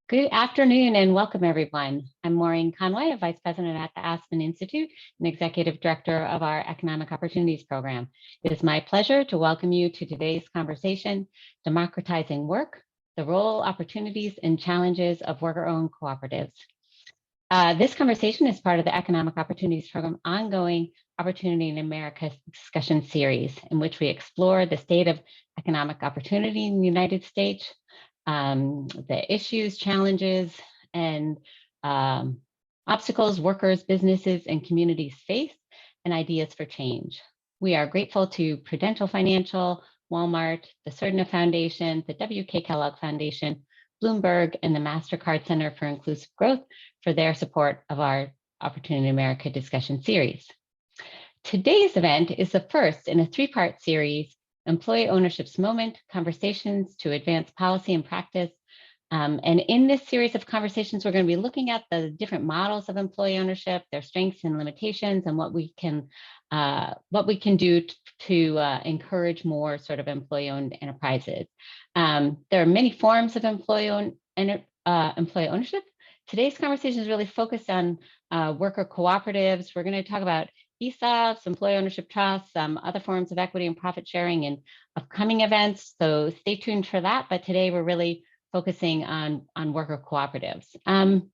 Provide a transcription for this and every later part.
Good afternoon and welcome, everyone. I'm Maureen Conway, a Vice President at the Aspen Institute and Executive Director of our Economic Opportunities Program. It is my pleasure to welcome you to today's conversation, Democratizing Work, the Role, Opportunities, and Challenges of Worker-Owned Cooperatives. This conversation is part of the Economic Opportunities Program ongoing Opportunity in America discussion series, in which we explore the state of economic opportunity in the United States, the issues, challenges, and obstacles workers, businesses, and communities face, and ideas for change. We are grateful to Prudential Financial, Walmart, the Cerna Foundation, the W.K. Kellogg Foundation, Bloomberg, and the MasterCard Center for Inclusive Growth for their support of our Opportunity in America discussion series. Today's event is the first in a three-part series, Employee Ownership's Moment, Conversations to Advance Policy and Practice. And in this series of conversations, we're going to be looking at the different models of employee ownership, their strengths and limitations, and what we can do to encourage more sort of employee-owned enterprises. There are many forms of employee ownership. Today's conversation is really focused on worker cooperatives. We're going to talk about ESOPs, employee ownership trusts, other forms of equity and profit sharing in upcoming events. So stay tuned for that. But today we're really focusing on worker cooperatives. And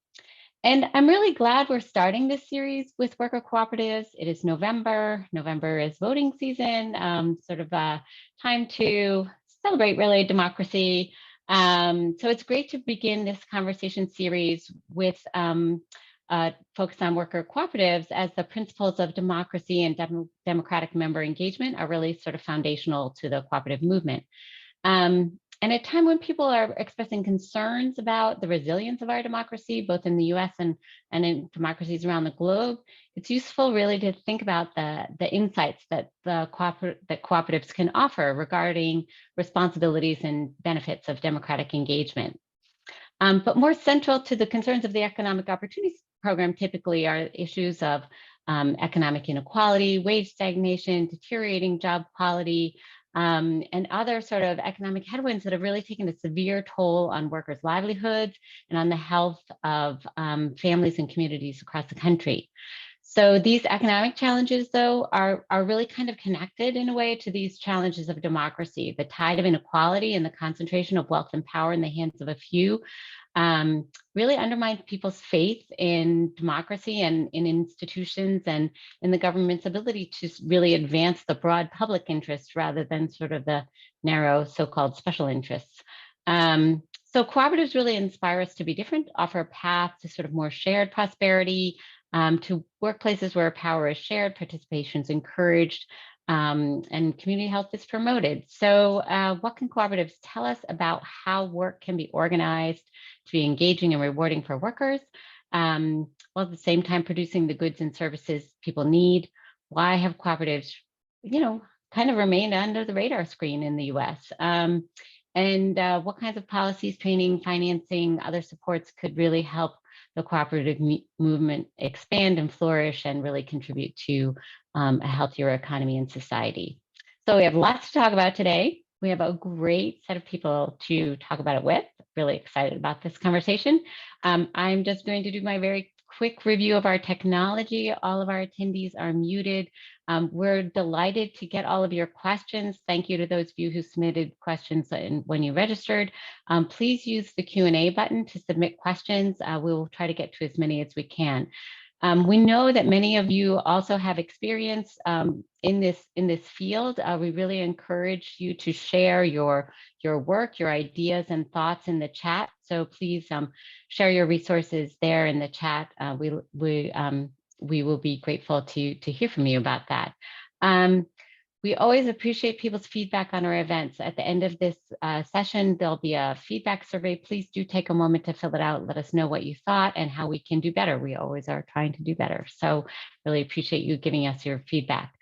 I'm really glad we're starting this series with worker cooperatives. It is November. November is voting season, sort of time to celebrate really democracy. So it's great to begin this conversation series with focus on worker cooperatives, as the principles of democracy and democratic member engagement are really sort of foundational to the cooperative movement. And at a time when people are expressing concerns about the resilience of our democracy, both in the US and in democracies around the globe, it's useful really to think about the insights that cooperatives can offer regarding responsibilities and benefits of democratic engagement. But more central to the concerns of the Economic Opportunities Program typically are issues of economic inequality, wage stagnation, deteriorating job quality, and other sort of economic headwinds that have really taken a severe toll on workers' livelihoods and on the health of families and communities across the country. So these economic challenges, though, are really kind of connected in a way to these challenges of democracy. The tide of inequality and the concentration of wealth and power in the hands of a few really undermines people's faith in democracy and in institutions and in the government's ability to really advance the broad public interest rather than sort of the narrow so-called special interests. So cooperatives really inspire us to be different, offer a path to sort of more shared prosperity, to workplaces where power is shared, participation is encouraged, and community health is promoted. So what can cooperatives tell us about how work can be organized to be engaging and rewarding for workers, while at the same time producing the goods and services people need? Why have cooperatives, kind of remained under the radar screen in the US? And what kinds of policies, training, financing, other supports could really help the cooperative movement expand and flourish and really contribute to a healthier economy and society? So we have lots to talk about today. We have a great set of people to talk about it with. Really excited about this conversation. I'm just going to do my very quick review of our technology. All of our attendees are muted. We're delighted to get all of your questions. Thank you to those of you who submitted questions when you registered. Please use the Q&A button to submit questions. We will try to get to as many as we can. We know that many of you also have experience in this field. We really encourage you to share your work, your ideas and thoughts in the chat. So please share your resources there in the chat. We will be grateful to hear from you about that. We always appreciate people's feedback on our events. At the end of this session, there'll be a feedback survey. Please do take a moment to fill it out. Let us know what you thought and how we can do better. We always are trying to do better. So really appreciate you giving us your feedback.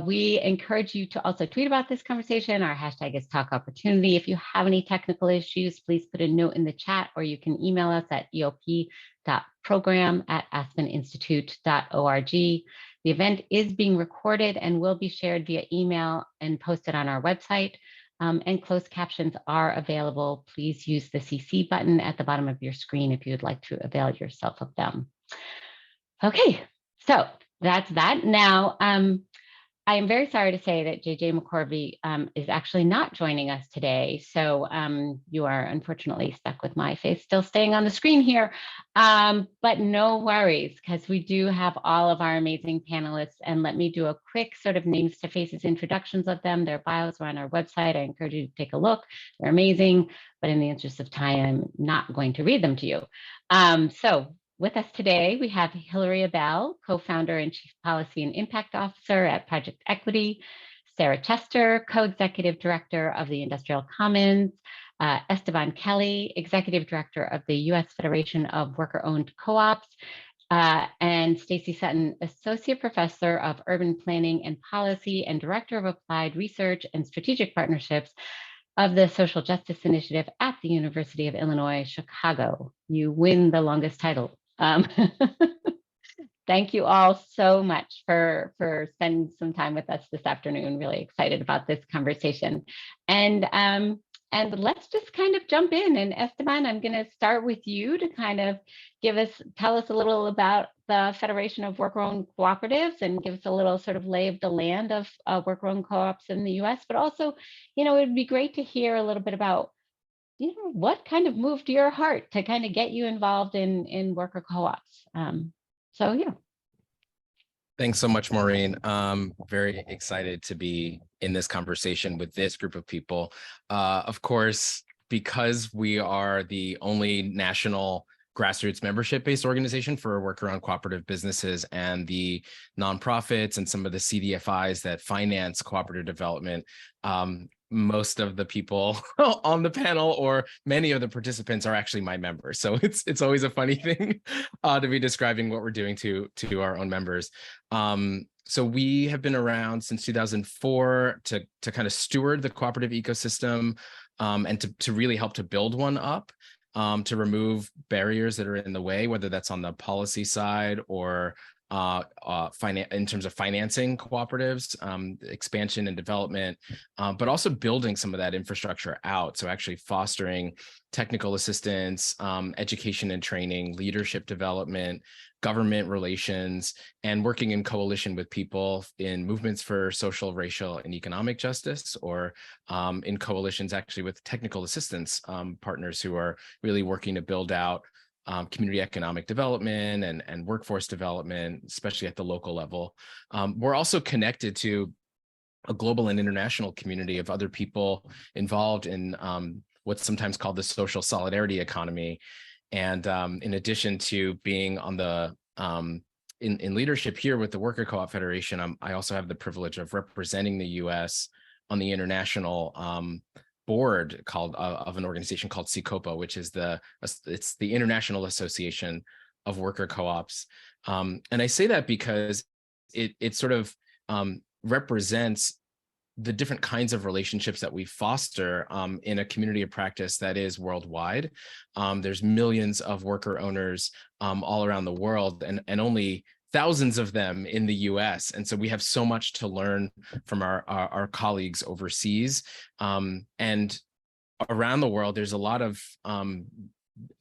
We encourage you to also tweet about this conversation. Our hashtag is TalkOpportunity. If you have any technical issues, please put a note in the chat, or you can email us at eop.program@aspeninstitute.org. The event is being recorded and will be shared via email and posted on our website. and closed captions are available. Please use the CC button at the bottom of your screen if you'd like to avail yourself of them. Okay, so that's that. Now, I am very sorry to say that JJ McCorvey is actually not joining us today. So you are unfortunately stuck with my face still staying on the screen here. But no worries, because we do have all of our amazing panelists. And let me do a quick sort of names to faces introductions of them. Their bios are on our website. I encourage you to take a look. They're amazing. But in the interest of time, I'm not going to read them to you. So with us today, we have Hilary Abel, co-founder and chief policy and impact officer at Project Equity, Sarah Chester, co-executive director of the Industrial Commons, Esteban Kelly, executive director of the U.S. Federation of Worker-Owned Co-ops, and Stacy Sutton, associate professor of urban planning and policy and director of applied research and strategic partnerships of the Social Justice Initiative at the University of Illinois, Chicago. You win the longest title. Thank you all so much for spending some time with us this afternoon. Really excited about this conversation. And let's just kind of jump in. And Esteban, I'm going to start with you to kind of tell us a little about the Federation of Worker-Owned Cooperatives and give us a little sort of lay of the land of worker-owned co-ops in the US. But also, it would be great to hear a little bit about what kind of moved your heart to kind of get you involved in worker co-ops. So yeah. Thanks so much, Maureen. Very excited to be in this conversation with this group of people. Of course, because we are the only national grassroots membership-based organization for worker-owned cooperative businesses and the nonprofits and some of the CDFIs that finance cooperative development, most of the people on the panel or many of the participants are actually my members. So it's always a funny thing to be describing what we're doing to our own members. So we have been around since 2004 to kind of steward the cooperative ecosystem and to really help to build one up, to remove barriers that are in the way, whether that's on the policy side or in terms of financing cooperatives, expansion and development, but also building some of that infrastructure out. So actually fostering technical assistance, education and training, leadership development, government relations, and working in coalition with people in movements for social, racial, and economic justice, or in coalitions actually with technical assistance partners who are really working to build out community economic development and workforce development, especially at the local level. We're also connected to a global and international community of other people involved in what's sometimes called the social solidarity economy. And in addition to being on the in leadership here with the Worker Co-op Federation, I also have the privilege of representing the U.S. on the international board of an organization called CCOPA, which is it's the International Association of Worker Co-ops. And I say that because it sort of represents the different kinds of relationships that we foster in a community of practice that is worldwide. There's millions of worker owners all around the world, and only thousands of them in the US. And so we have so much to learn from our colleagues overseas. And around the world, there's a lot of,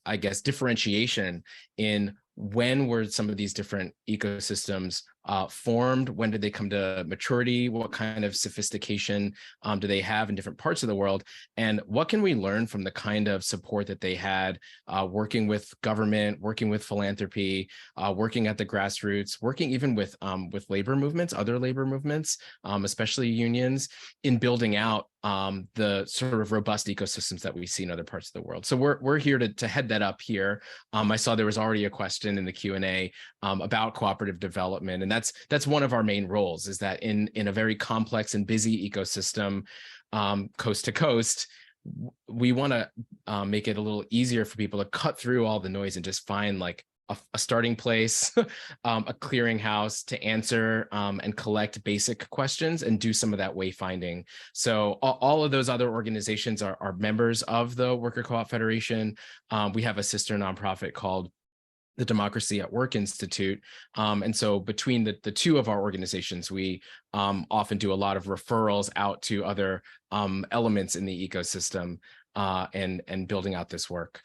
I guess, differentiation in when were some of these different ecosystems formed? When did they come to maturity? What kind of sophistication do they have in different parts of the world? And what can we learn from the kind of support that they had working with government, working with philanthropy, working at the grassroots, working even with labor movements, other labor movements, especially unions, in building out the sort of robust ecosystems that we see in other parts of the world. So we're here to head that up here. I saw there was already a question in the Q&A about cooperative development, and that's one of our main roles, is that in a very complex and busy ecosystem, coast to coast, we want to make it a little easier for people to cut through all the noise and just find like a starting place, a clearinghouse to answer and collect basic questions and do some of that wayfinding. So all of those other organizations are members of the Worker Co-op Federation. We have a sister nonprofit called the Democracy at Work Institute. And so between the two of our organizations, we often do a lot of referrals out to other elements in the ecosystem and building out this work.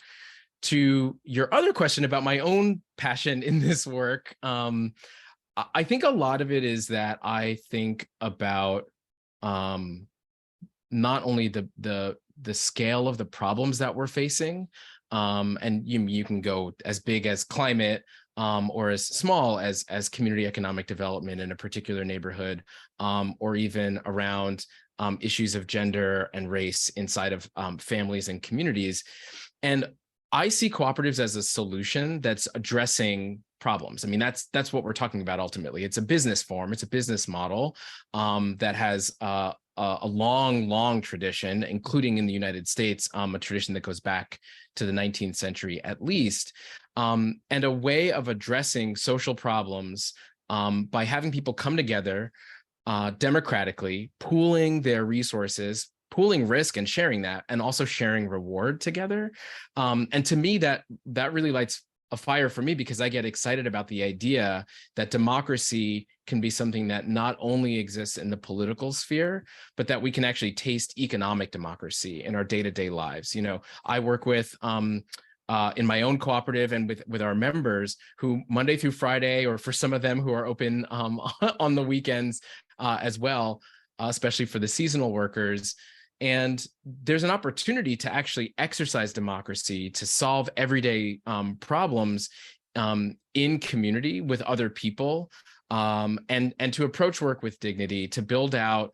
To your other question about my own passion in this work, I think a lot of it is that I think about not only the scale of the problems that we're facing, and you can go as big as climate or as small as community economic development in a particular neighborhood, or even around issues of gender and race inside of families and communities. And I see cooperatives as a solution that's addressing problems. I mean, that's what we're talking about ultimately. It's a business form, it's a business model that has a long tradition, including in the United States, a tradition that goes back to the 19th century at least, and a way of addressing social problems by having people come together democratically, pooling their resources, pooling risk and sharing that, and also sharing reward together. And to me, that really lights a fire for me, because I get excited about the idea that democracy can be something that not only exists in the political sphere, but that we can actually taste economic democracy in our day-to-day lives. You know, I work with in my own cooperative and with our members who Monday through Friday, or for some of them who are open on the weekends as well, especially for the seasonal workers. And there's an opportunity to actually exercise democracy, to solve everyday problems in community with other people, and to approach work with dignity, to build out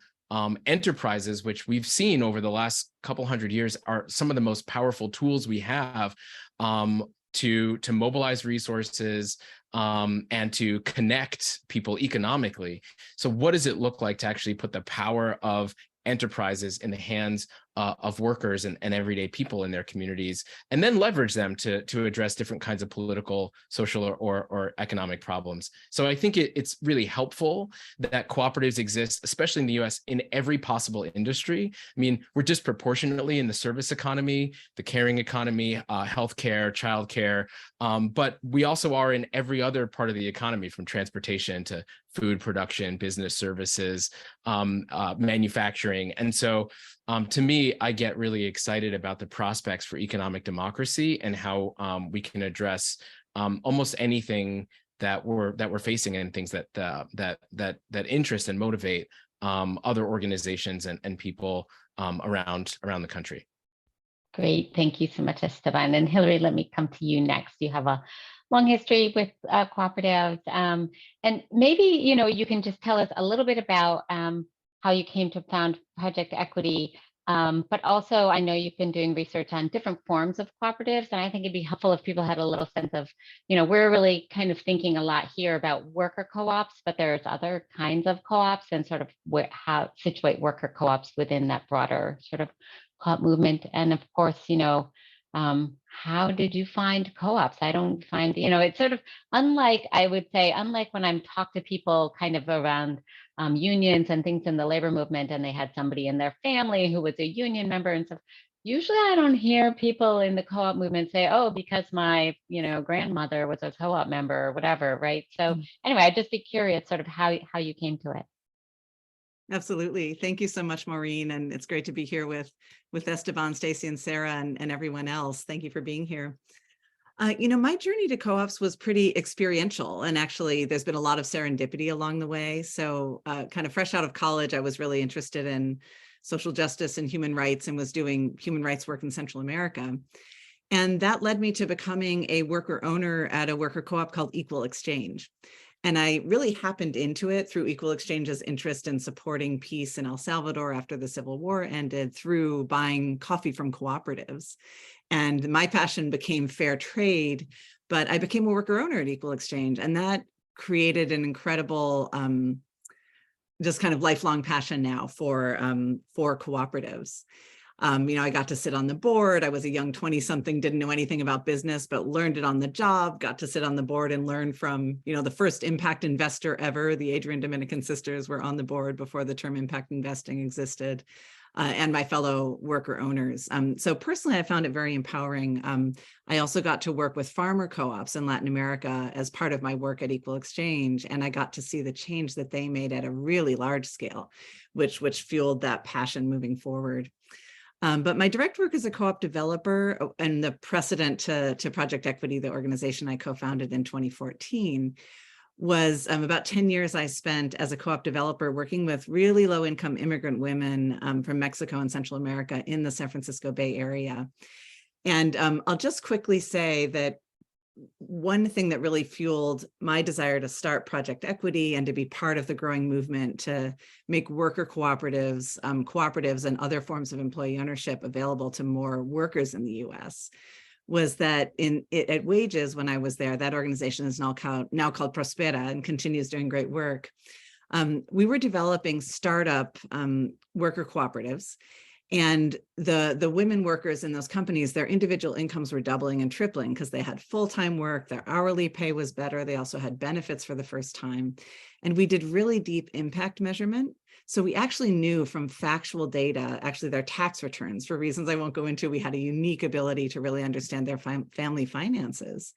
enterprises, which we've seen over the last couple hundred years are some of the most powerful tools we have to mobilize resources and to connect people economically. So what does it look like to actually put the power of enterprises in the hands of workers and everyday people in their communities, and then leverage them to address different kinds of political, social, or economic problems? So I think it's really helpful that cooperatives exist, especially in the US, in every possible industry. I mean, we're disproportionately in the service economy, the caring economy, healthcare, childcare, but we also are in every other part of the economy, from transportation to food production, business services, manufacturing. And so to me, I get really excited about the prospects for economic democracy and how we can address almost anything that we're facing, and things that interest and motivate other organizations and people around the country. Great, thank you so much, Esteban. And Hillary, let me come to you next. You have a long history with cooperatives, and maybe you can just tell us a little bit about how you came to found Project Equity, but also I know you've been doing research on different forms of cooperatives, and I think it'd be helpful if people had a little sense of, we're really kind of thinking a lot here about worker co-ops, but there's other kinds of co-ops, and sort of how situate worker co-ops within that broader sort of co-op movement. And of course, how did you find co-ops? I don't find, it's sort of unlike, I would say, unlike when I'm talk to people kind of around unions and things in the labor movement, and they had somebody in their family who was a union member and stuff. Usually I don't hear people in the co-op movement say, oh, because my, grandmother was a co-op member or whatever, right? So anyway, I'd just be curious sort of how you came to it. Absolutely. Thank you so much, Maureen. And it's great to be here with Esteban, Stacy, and Sarah, and everyone else. Thank you for being here. My journey to co-ops was pretty experiential, and actually there's been a lot of serendipity along the way. So kind of fresh out of college, I was really interested in social justice and human rights, and was doing human rights work in Central America. And that led me to becoming a worker owner at a worker co-op called Equal Exchange. And I really happened into it through Equal Exchange's interest in supporting peace in El Salvador after the Civil War ended, through buying coffee from cooperatives. And my passion became fair trade, but I became a worker owner at Equal Exchange. And that created an incredible, just kind of lifelong passion now for cooperatives. I got to sit on the board. I was a young 20-something, didn't know anything about business, but learned it on the job, got to sit on the board and learn from, the first impact investor ever. The Adrian Dominican sisters were on the board before the term impact investing existed. and my fellow worker owners. So personally, I found it very empowering. I also got to work with farmer co-ops in Latin America as part of my work at Equal Exchange, and I got to see the change that they made at a really large scale, which fueled that passion moving forward. But my direct work as a co-op developer and the precedent to Project Equity, the organization I co-founded in 2014, was about 10 years I spent as a co-op developer working with really low-income immigrant women from Mexico and Central America in the San Francisco Bay Area. And I'll just quickly say that one thing that really fueled my desire to start Project Equity and to be part of the growing movement to make worker cooperatives, cooperatives and other forms of employee ownership available to more workers in the US was that at Wages, when I was there, that organization is now called Prospera and continues doing great work. We were developing startup worker cooperatives, and the women workers in those companies, their individual incomes were doubling and tripling because they had full-time work, their hourly pay was better, they also had benefits for the first time. And we did really deep impact measurement. So we actually knew from factual data, actually their tax returns, for reasons I won't go into, we had a unique ability to really understand their family finances.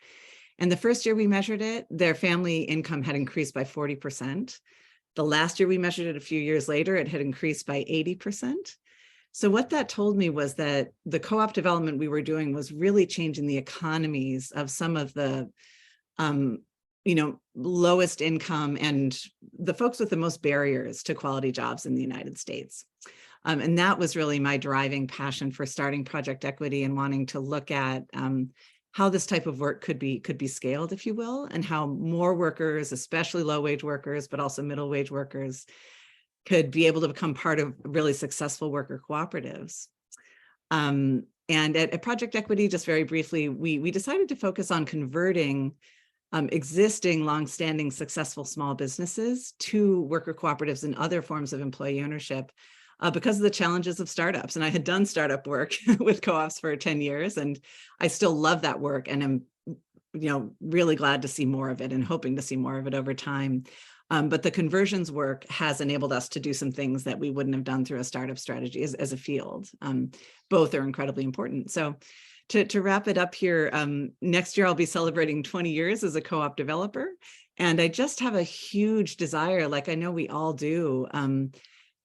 And the first year we measured it, their family income had increased by 40%. The last year we measured it a few years later, it had increased by 80%. So what that told me was that the co-op development we were doing was really changing the economies of some of the lowest income and the folks with the most barriers to quality jobs in the United States. And that was really my driving passion for starting Project Equity and wanting to look at how this type of work could be scaled, if you will, and how more workers, especially low-wage workers, but also middle-wage workers, could be able to become part of really successful worker cooperatives. And at Project Equity, just very briefly, we decided to focus on converting existing longstanding successful small businesses to worker cooperatives and other forms of employee ownership because of the challenges of startups. And I had done startup work with co-ops for 10 years, and I still love that work and am really glad to see more of it and hoping to see more of it over time. But the conversions work has enabled us to do some things that we wouldn't have done through a startup strategy as a field. Both are incredibly important. So to wrap it up here, next year I'll be celebrating 20 years as a co-op developer. And I just have a huge desire, like I know we all do,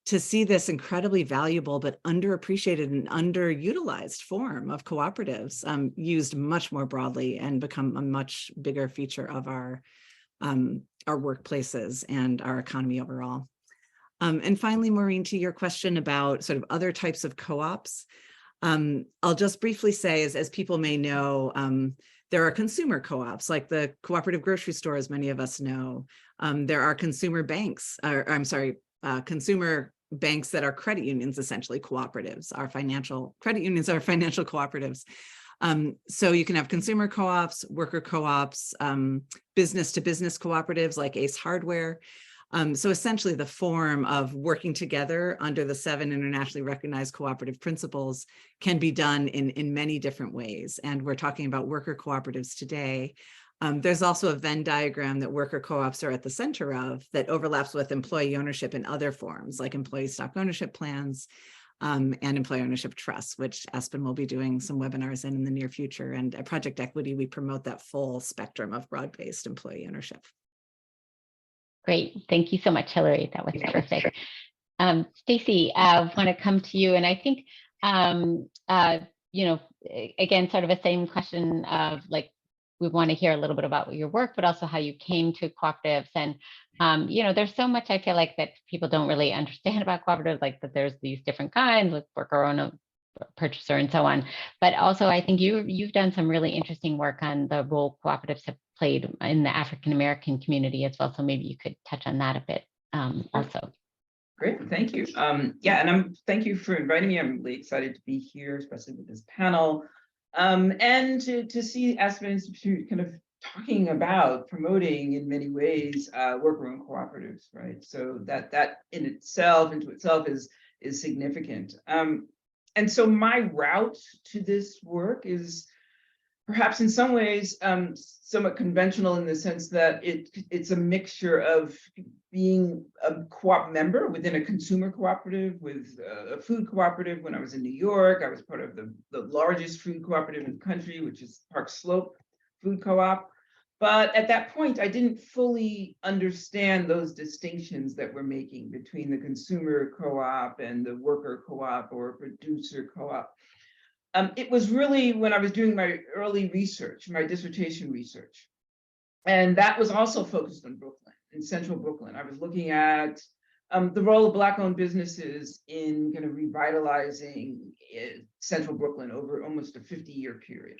to see this incredibly valuable but underappreciated and underutilized form of cooperatives used much more broadly and become a much bigger feature of our workplaces and our economy overall. And finally, Maureen, to your question about sort of other types of co-ops, I'll just briefly say, as people may know, there are consumer co-ops like the cooperative grocery store, as many of us know. There are consumer banks, consumer banks that are credit unions, essentially cooperatives. Our financial credit unions are financial cooperatives. So you can have consumer co-ops, worker co-ops, business-to-business cooperatives like Ace Hardware. So essentially the form of working together under the 7 internationally recognized cooperative principles can be done in many different ways. And we're talking about worker cooperatives today. There's also a Venn diagram that worker co-ops are at the center of that overlaps with employee ownership in other forms like employee stock ownership plans and employee ownership trusts, which Aspen will be doing some webinars in the near future. And at Project Equity, we promote that full spectrum of broad-based employee ownership. Great. Thank you so much, Hillary. That was terrific. Stacy, I want to come to you. And I think, again, sort of a same question of like, we want to hear a little bit about your work, but also how you came to cooperatives. And, there's so much I feel like that people don't really understand about cooperatives, like that there's these different kinds with worker owner, purchaser, and so on. But also, I think you've done some really interesting work on the role cooperatives have played in the African American community as well. So maybe you could touch on that a bit also. Great, thank you. And thank you for inviting me. I'm really excited to be here, especially with this panel, and to see Aspen Institute kind of talking about promoting in many ways worker-owned cooperatives, right? So that into itself is significant. And so my route to this work is perhaps in some ways somewhat conventional in the sense that it's a mixture of being a co-op member within a consumer cooperative, with a food cooperative. When I was in New York, I was part of the largest food cooperative in the country, which is Park Slope Food Co-op. But at that point, I didn't fully understand those distinctions that we're making between the consumer co-op and the worker co-op or producer co-op. It was really when I was doing my early research, my dissertation research, and that was also focused on Brooklyn, in central Brooklyn. I was looking at the role of Black-owned businesses in kind of revitalizing central Brooklyn over almost a 50-year period.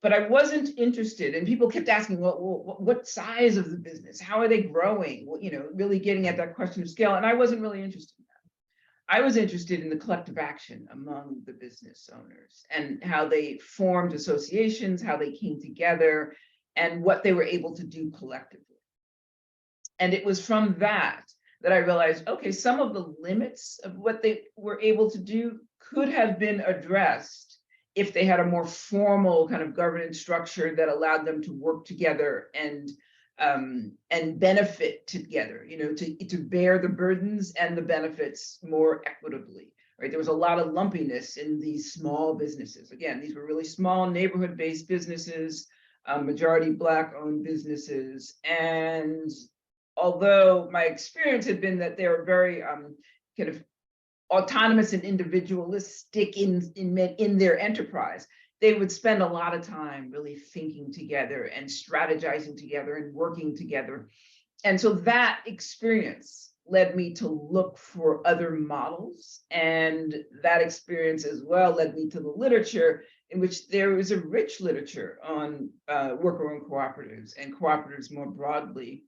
But I wasn't interested, and people kept asking, well, what size of the business? How are they growing? Well, you know, really getting at that question of scale, and I wasn't really interested in that. I was interested in the collective action among the business owners and how they formed associations, how they came together, and what they were able to do collectively. And it was from that I realized, okay, some of the limits of what they were able to do could have been addressed if they had a more formal kind of governance structure that allowed them to work together and benefit together, you know, to bear the burdens and the benefits more equitably, right? There was a lot of lumpiness in these small businesses. Again, these were really small neighborhood-based businesses, majority Black-owned businesses. And although my experience had been that they were very kind of autonomous and individualistic in their enterprise, they would spend a lot of time really thinking together and strategizing together and working together. And so that experience led me to look for other models. And that experience as well led me to the literature, in which there is a rich literature on worker-owned cooperatives and cooperatives more broadly.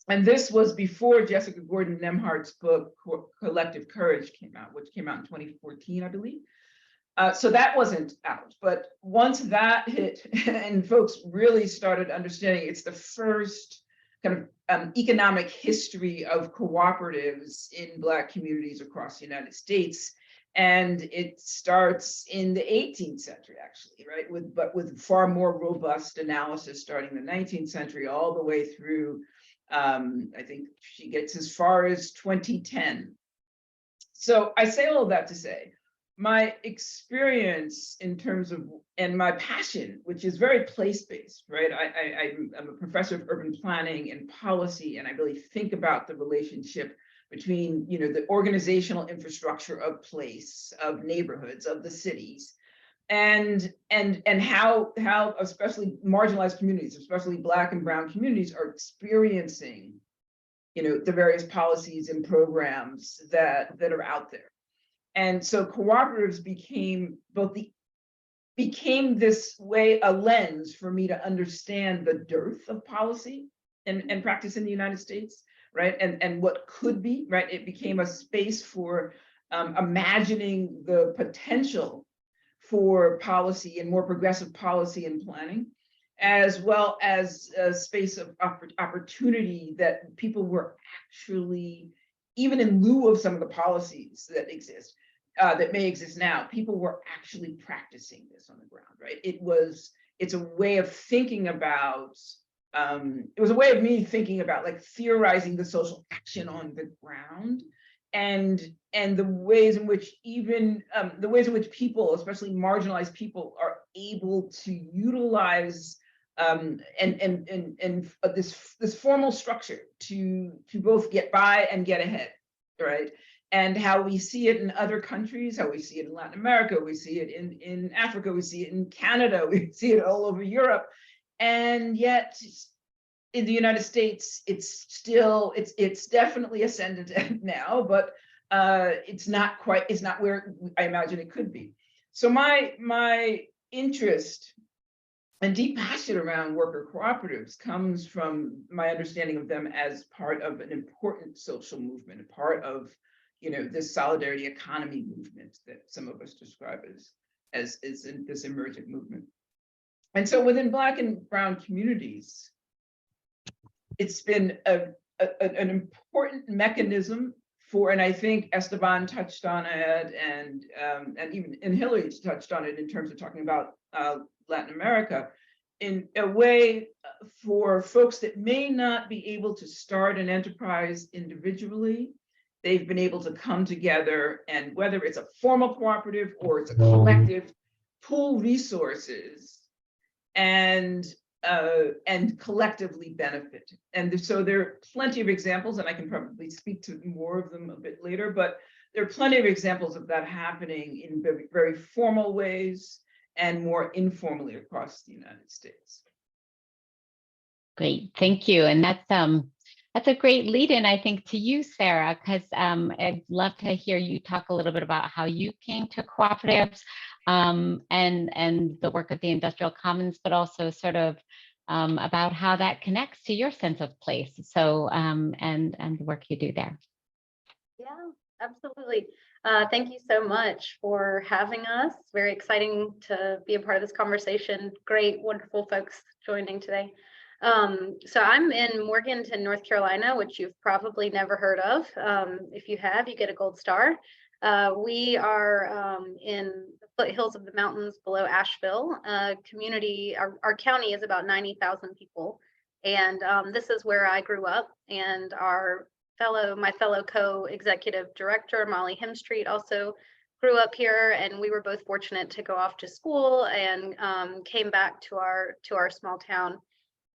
And this was before Jessica Gordon Nemhart's book, Collective Courage, came out, which came out in 2014, I believe. So that wasn't out. But once that hit and folks really started understanding, it's the first kind of economic history of cooperatives in Black communities across the United States. And it starts in the 18th century, actually, right? But with far more robust analysis starting in the 19th century all the way through, I think she gets as far as 2010. So I say all of that to say, my experience in terms of, and my passion, which is very place-based, right? I'm a professor of urban planning and policy, and I really think about the relationship between, you know, the organizational infrastructure of place, of neighborhoods, of the cities, and how especially marginalized communities, especially Black and brown communities, are experiencing, you know, the various policies and programs that are out there. And so cooperatives became this way, a lens for me to understand the dearth of policy and practice in the United States, right? And what could be, right? It became a space for imagining the potential for policy and more progressive policy and planning, as well as a space of opportunity that people were actually, even in lieu of some of the policies that exist, that may exist now, people were actually practicing this on the ground, right? It's a way of thinking about, it was a way of me thinking about like theorizing the social action on the ground, and the ways in which even the ways in which people, especially marginalized people, are able to utilize this formal structure to both get by and get ahead, right? And how we see it in other countries, how we see it in Latin America, we see it in Africa, we see it in Canada, we see it all over Europe, and yet in the United States, it's definitely ascendant now, but it's not where I imagine it could be. So my interest and deep passion around worker cooperatives comes from my understanding of them as part of an important social movement, a part of, you know, this solidarity economy movement that some of us describe as in this emergent movement. And so within Black and brown communities, it's been an important mechanism for, and I think Esteban touched on it, and even Hillary touched on it in terms of talking about Latin America, in a way for folks that may not be able to start an enterprise individually. They've been able to come together, and whether it's a formal cooperative or it's a collective, pool resources and collectively benefit. And so there are plenty of examples, and I can probably speak to more of them a bit later, but there are plenty of examples of that happening in very, very formal ways and more informally across the United States. Great, thank you. And that's a great lead-in, I think, to you, Sarah, because I'd love to hear you talk a little bit about how you came to cooperatives and the work of the Industrial Commons, but also sort of about how that connects to your sense of place. So and the work you do there. Yeah, absolutely. Thank you so much for having us. Very exciting to be a part of this conversation. Great, wonderful folks joining today. So I'm in Morganton, North Carolina, which you've probably never heard of. If you have, you get a gold star. We are in the foothills of the mountains below Asheville. Community, our county is about 90,000 people. And this is where I grew up, and my fellow co-executive director, Molly Hemstreet, also grew up here, and we were both fortunate to go off to school and came back to our small town.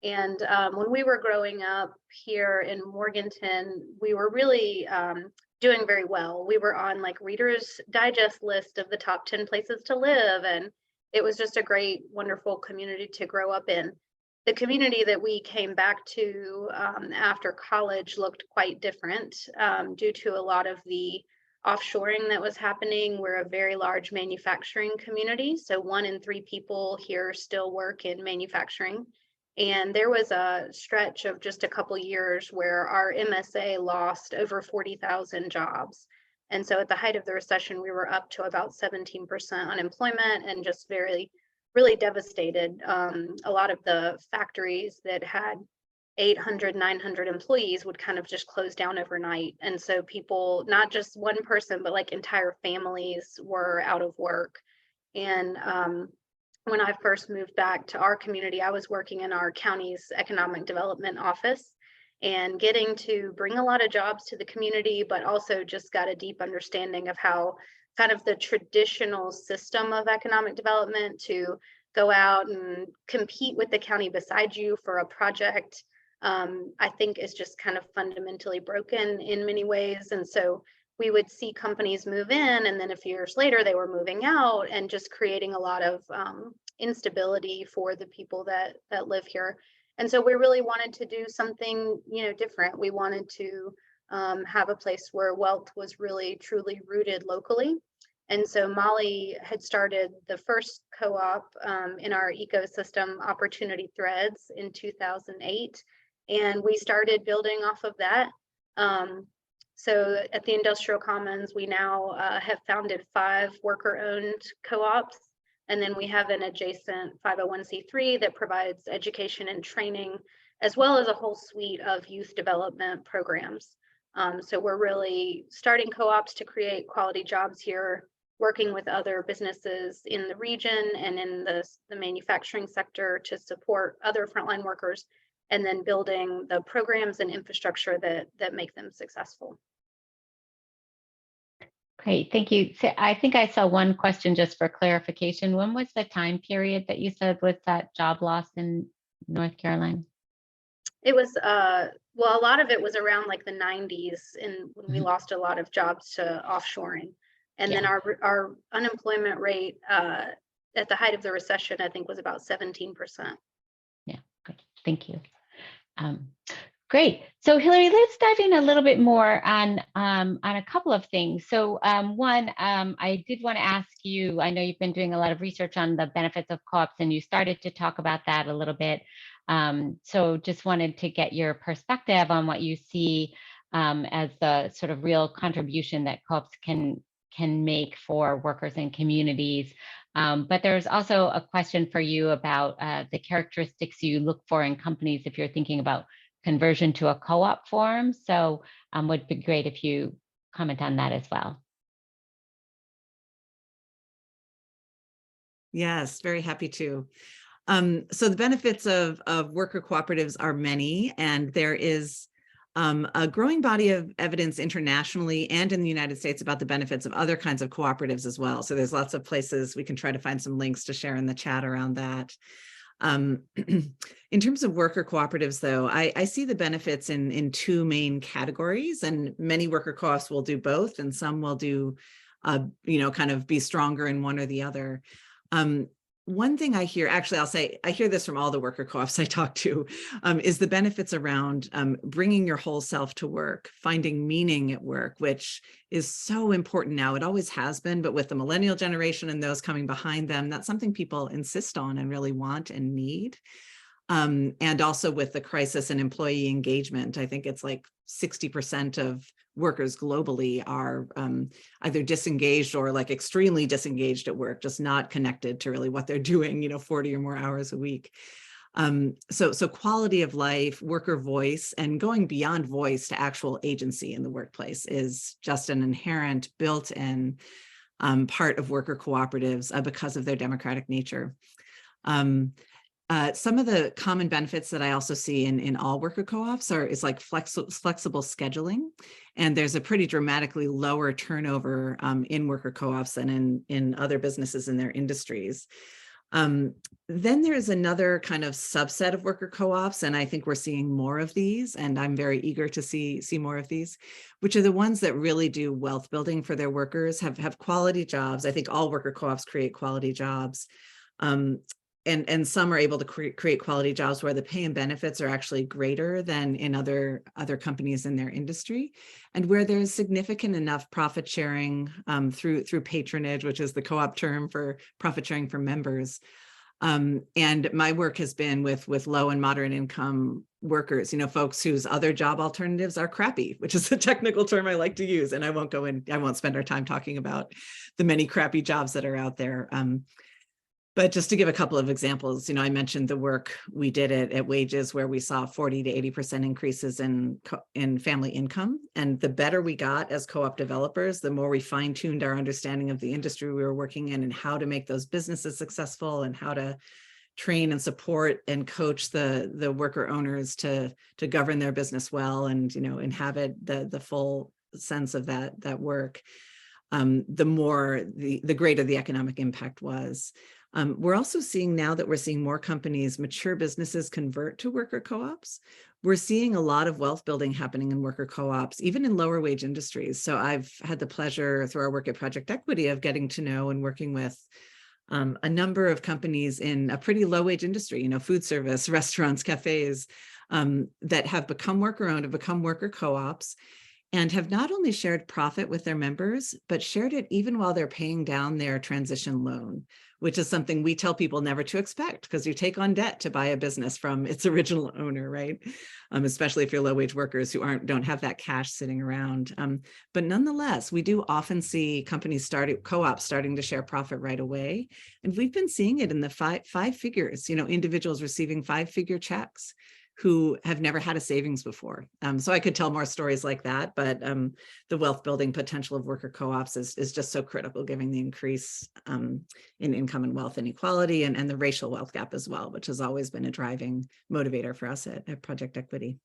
And when we were growing up here in Morganton, we were really doing very well. We were on like Reader's Digest list of the top 10 places to live, and it was just a great, wonderful community to grow up in. The community that we came back to after college looked quite different due to a lot of the offshoring that was happening. We're a very large manufacturing community, so 1 in 3 people here still work in manufacturing. And there was a stretch of just a couple years where our MSA lost over 40,000 jobs. And so at the height of the recession, we were up to about 17% unemployment and just really devastated. A lot of the factories that had 800, 900 employees would kind of just close down overnight. And so people, not just one person, but like entire families were out of work. And when I first moved back to our community, I was working in our county's economic development office and getting to bring a lot of jobs to the community, but also just got a deep understanding of how kind of the traditional system of economic development to go out and compete with the county beside you for a project, I think is just kind of fundamentally broken in many ways. And so we would see companies move in, and then a few years later they were moving out and just creating a lot of instability for the people that live here. And so we really wanted to do something, different. We wanted to have a place where wealth was really truly rooted locally. And so Molly had started the first co-op in our ecosystem, Opportunity Threads, in 2008, and we started building off of that. So at the Industrial Commons, we now have founded 5 worker-owned co-ops, and then we have an adjacent 501c3 that provides education and training, as well as a whole suite of youth development programs. So we're really starting co-ops to create quality jobs here, working with other businesses in the region and in the manufacturing sector to support other frontline workers, and then building the programs and infrastructure that make them successful. Great, thank you. So I think I saw one question just for clarification. When was the time period that you said was that job loss in North Carolina? It was, well, a lot of it was around like the 90s, and when we lost a lot of jobs to offshoring. And then our unemployment rate at the height of the recession, I think, was about 17%. Yeah, good. Thank you. Great. So Hillary, let's dive in a little bit more on a couple of things. So one, I did want to ask you, I know you've been doing a lot of research on the benefits of co-ops, and you started to talk about that a little bit. So just wanted to get your perspective on what you see as the sort of real contribution that co-ops can make for workers and communities. But there's also a question for you about the characteristics you look for in companies if you're thinking about conversion to a co-op form. So would be great if you comment on that as well. Yes, very happy to. So the benefits of worker cooperatives are many, and there is a growing body of evidence internationally and in the United States about the benefits of other kinds of cooperatives as well. So there's lots of places we can try to find some links to share in the chat around that. In terms of worker cooperatives, though, I see the benefits in two main categories, and many worker co-ops will do both, and some will do, kind of be stronger in one or the other. One thing I hear, actually, I'll say, I hear this from all the worker co-ops I talk to, is the benefits around bringing your whole self to work, finding meaning at work, which is so important now. It always has been, but with the millennial generation and those coming behind them, that's something people insist on and really want and need. And also with the crisis in employee engagement, I think it's like 60% of workers globally are either disengaged or like extremely disengaged at work, just not connected to really what they're doing, 40 or more hours a week. So quality of life, worker voice, and going beyond voice to actual agency in the workplace is just an inherent built-in part of worker cooperatives because of their democratic nature. Some of the common benefits that I also see in all worker co-ops is like flexible scheduling. And there's a pretty dramatically lower turnover in worker co-ops than in other businesses in their industries. Then there's another kind of subset of worker co-ops, and I think we're seeing more of these, and I'm very eager to see more of these, which are the ones that really do wealth building for their workers, have quality jobs. I think all worker co-ops create quality jobs. And some are able to create quality jobs where the pay and benefits are actually greater than in other companies in their industry, and where there's significant enough profit sharing through patronage, which is the co-op term for profit sharing for members. And my work has been with low and moderate income workers, folks whose other job alternatives are crappy, which is the technical term I like to use. And I won't spend our time talking about the many crappy jobs that are out there. But just to give a couple of examples, I mentioned the work we did at Wages, where we saw 40 to 80% increases in family income. And the better we got as co-op developers, the more we fine-tuned our understanding of the industry we were working in and how to make those businesses successful and how to train and support and coach the worker owners to govern their business well and inhabit the full sense of that work. The greater the economic impact was. We're also seeing now that we're seeing more companies, mature businesses convert to worker co-ops. We're seeing a lot of wealth building happening in worker co-ops, even in lower wage industries. So I've had the pleasure through our work at Project Equity of getting to know and working with a number of companies in a pretty low wage industry, food service, restaurants, cafes, that have become worker owned, have become worker co-ops, and have not only shared profit with their members, but shared it even while they're paying down their transition loan, which is something we tell people never to expect, because you take on debt to buy a business from its original owner, right? Especially if you're low-wage workers who don't have that cash sitting around. But nonetheless, we do often see companies co-ops starting to share profit right away. And we've been seeing it in the five figures, individuals receiving 5-figure checks who have never had a savings before. So I could tell more stories like that, but the wealth building potential of worker co-ops is just so critical, given the increase in income and wealth inequality and the racial wealth gap as well, which has always been a driving motivator for us at Project Equity.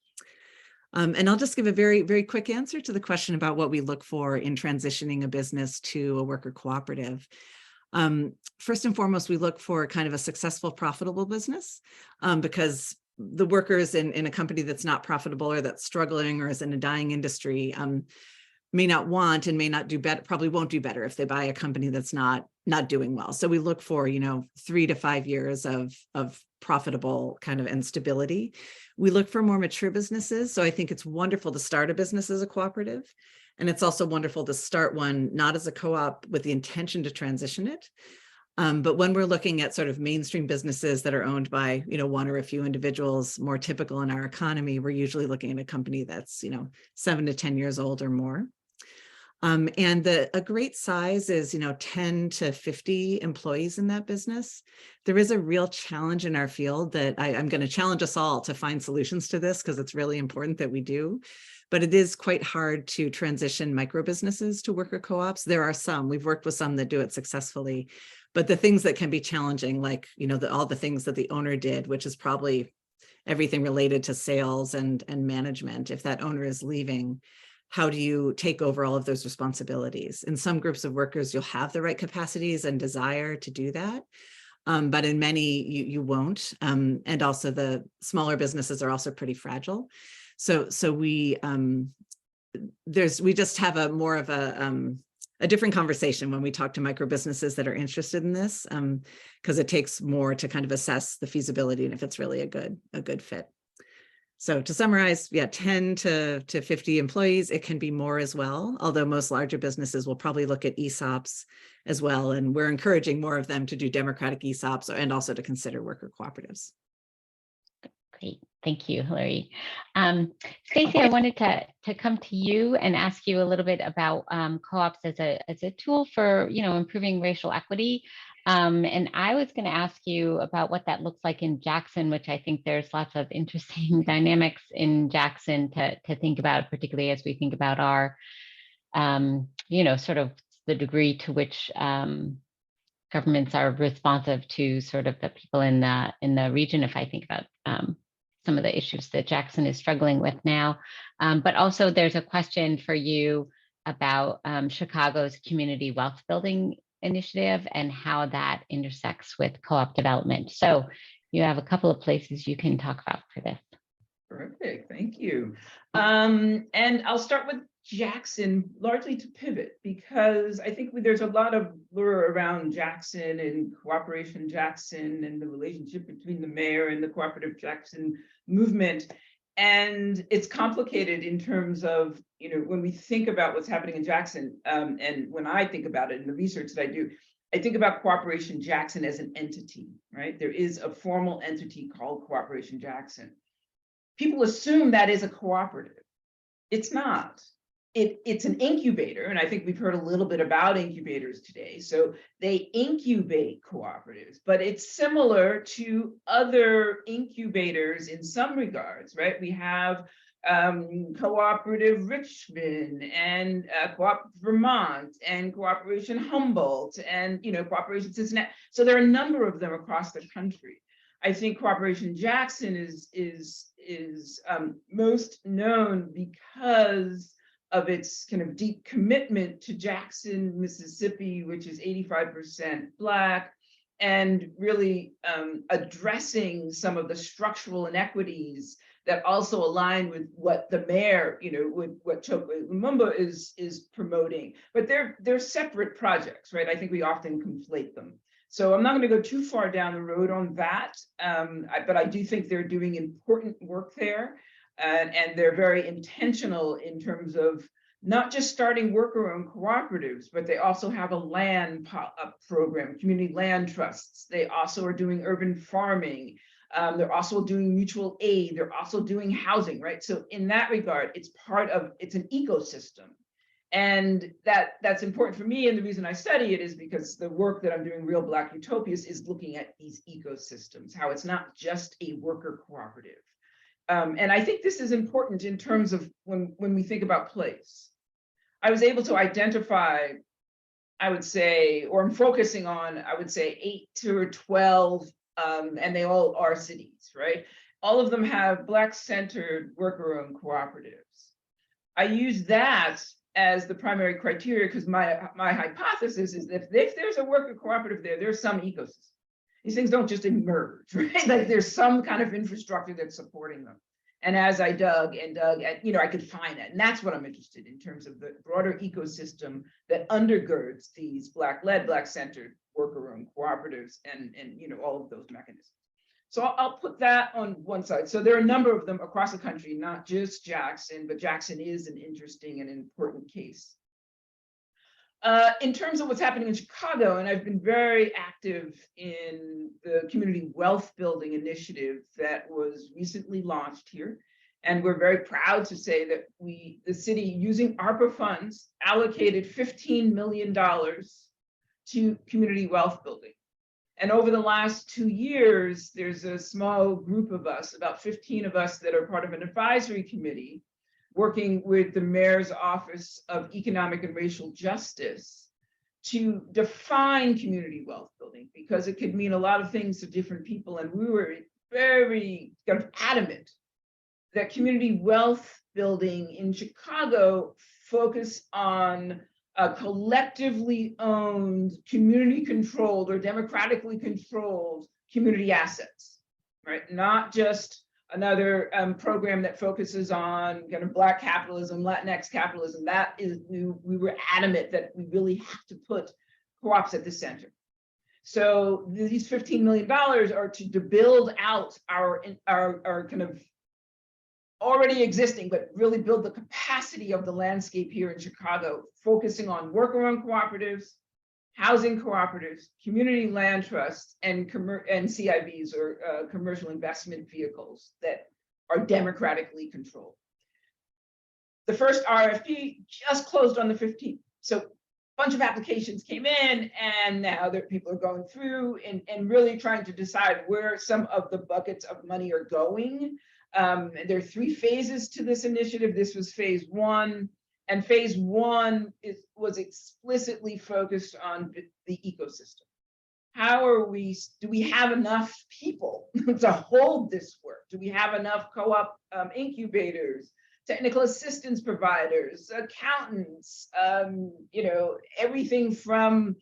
And I'll just give a very, very quick answer to the question about what we look for in transitioning a business to a worker cooperative. First and foremost, we look for kind of a successful, profitable business, because the workers in a company that's not profitable or that's struggling or is in a dying industry may not want and may not do better, probably won't do better if they buy a company that's not doing well. So we look for, 3 to 5 years of profitable kind of and stability. We look for more mature businesses. So I think it's wonderful to start a business as a cooperative. And it's also wonderful to start one not as a co-op with the intention to transition it. But when we're looking at sort of mainstream businesses that are owned by, one or a few individuals, more typical in our economy, we're usually looking at a company that's, 7 to 10 years old or more. And a great size is, 10 to 50 employees in that business. There is a real challenge in our field that I'm going to challenge us all to find solutions to this, because it's really important that we do. But it is quite hard to transition micro businesses to worker co-ops. There are some, we've worked with some that do it successfully, But the things that can be challenging, like, all the things that the owner did, which is probably everything related to sales and management. If that owner is leaving, how do you take over all of those responsibilities? In some groups of workers, you'll have the right capacities and desire to do that. But in many, you won't. And also the smaller businesses are also pretty fragile. So we just have a more of a different conversation when we talk to micro businesses that are interested in this, because it takes more to kind of assess the feasibility and if it's really a good fit. So to summarize, 10 to 50 employees, it can be more as well, although most larger businesses will probably look at ESOPs as well. And we're encouraging more of them to do democratic ESOPs and also to consider worker cooperatives. Great. Thank you, Hilary. Stacy, I wanted to come to you and ask you a little bit about co-ops as a tool for, improving racial equity. And I was going to ask you about what that looks like in Jackson, which I think there's lots of interesting dynamics in Jackson to think about, particularly as we think about our, sort of the degree to which governments are responsive to sort of the people in the region. If I think about some of the issues that Jackson is struggling with now, but also there's a question for you about Chicago's community wealth building initiative and how that intersects with co-op development. So you have a couple of places you can talk about for this. Terrific, thank you. And I'll start with Jackson, largely to pivot, because I think there's a lot of lure around Jackson and Cooperation Jackson and the relationship between the mayor and the Cooperative Jackson movement. And it's complicated in terms of, when we think about what's happening in Jackson, and when I think about it in the research that I do, I think about Cooperation Jackson as an entity, right? There is a formal entity called Cooperation Jackson. People assume that is a cooperative. It's not. It's an incubator, and I think we've heard a little bit about incubators today. So they incubate cooperatives, but it's similar to other incubators in some regards, right? We have Cooperative Richmond and Co-op Vermont and Cooperation Humboldt and Cooperation Cincinnati. So there are a number of them across the country. I think Cooperation Jackson is most known because of its kind of deep commitment to Jackson, Mississippi, which is 85% Black, and really addressing some of the structural inequities that also align with what the mayor, with what Chokwe Lumumba is promoting. But they're separate projects, right? I think we often conflate them. So I'm not going to go too far down the road on that, but I do think they're doing important work there. And they're very intentional in terms of not just starting worker-owned cooperatives, but they also have a land program, community land trusts. They also are doing urban farming. They're also doing mutual aid. They're also doing housing, right? So in that regard, it's an ecosystem. And that's important for me. And the reason I study it is because the work that I'm doing, Real Black Utopias, is looking at these ecosystems, how it's not just a worker cooperative. And I think this is important in terms of when we think about place. I was able to identify, I would say, or I'm focusing on, I would say 8 to 12, and they all are cities, right? All of them have Black-centered worker-owned cooperatives. I use that as the primary criteria because my hypothesis is that if there's a worker cooperative there, there's some ecosystem. These things don't just emerge, right? Like there's some kind of infrastructure that's supporting them. And as I dug, I could find that. And that's what I'm interested in terms of the broader ecosystem that undergirds these Black-led, Black-centered worker-owned cooperatives and all of those mechanisms. So I'll put that on one side. So there are a number of them across the country, not just Jackson, but Jackson is an interesting and important case. In terms of what's happening in Chicago, and I've been very active in the community wealth building initiative that was recently launched here. And we're very proud to say that the city, using ARPA funds, allocated $15 million to community wealth building. And over the last 2 years, there's a small group of us, about 15 of us, that are part of an advisory committee working with the Mayor's Office of Economic and Racial Justice to define community wealth building, because it could mean a lot of things to different people. And we were very kind of adamant that community wealth building in Chicago focus on collectively owned, community controlled, or democratically controlled community assets, right? Not just another program that focuses on kind of Black capitalism, Latinx capitalism. That is, we were adamant that we really have to put co-ops at the center. So these $15 million are to build out our kind of already existing, but really build the capacity of the landscape here in Chicago, focusing on worker-owned cooperatives, housing cooperatives, community land trusts, and CIVs, or commercial investment vehicles that are democratically controlled. The first RFP just closed on the 15th. So a bunch of applications came in, and now people are going through and really trying to decide where some of the buckets of money are going. There are 3 phases to this initiative. This was phase 1. And phase 1 was explicitly focused on the ecosystem. Do we have enough people to hold this work? Do we have enough co-op incubators, technical assistance providers, accountants, everything from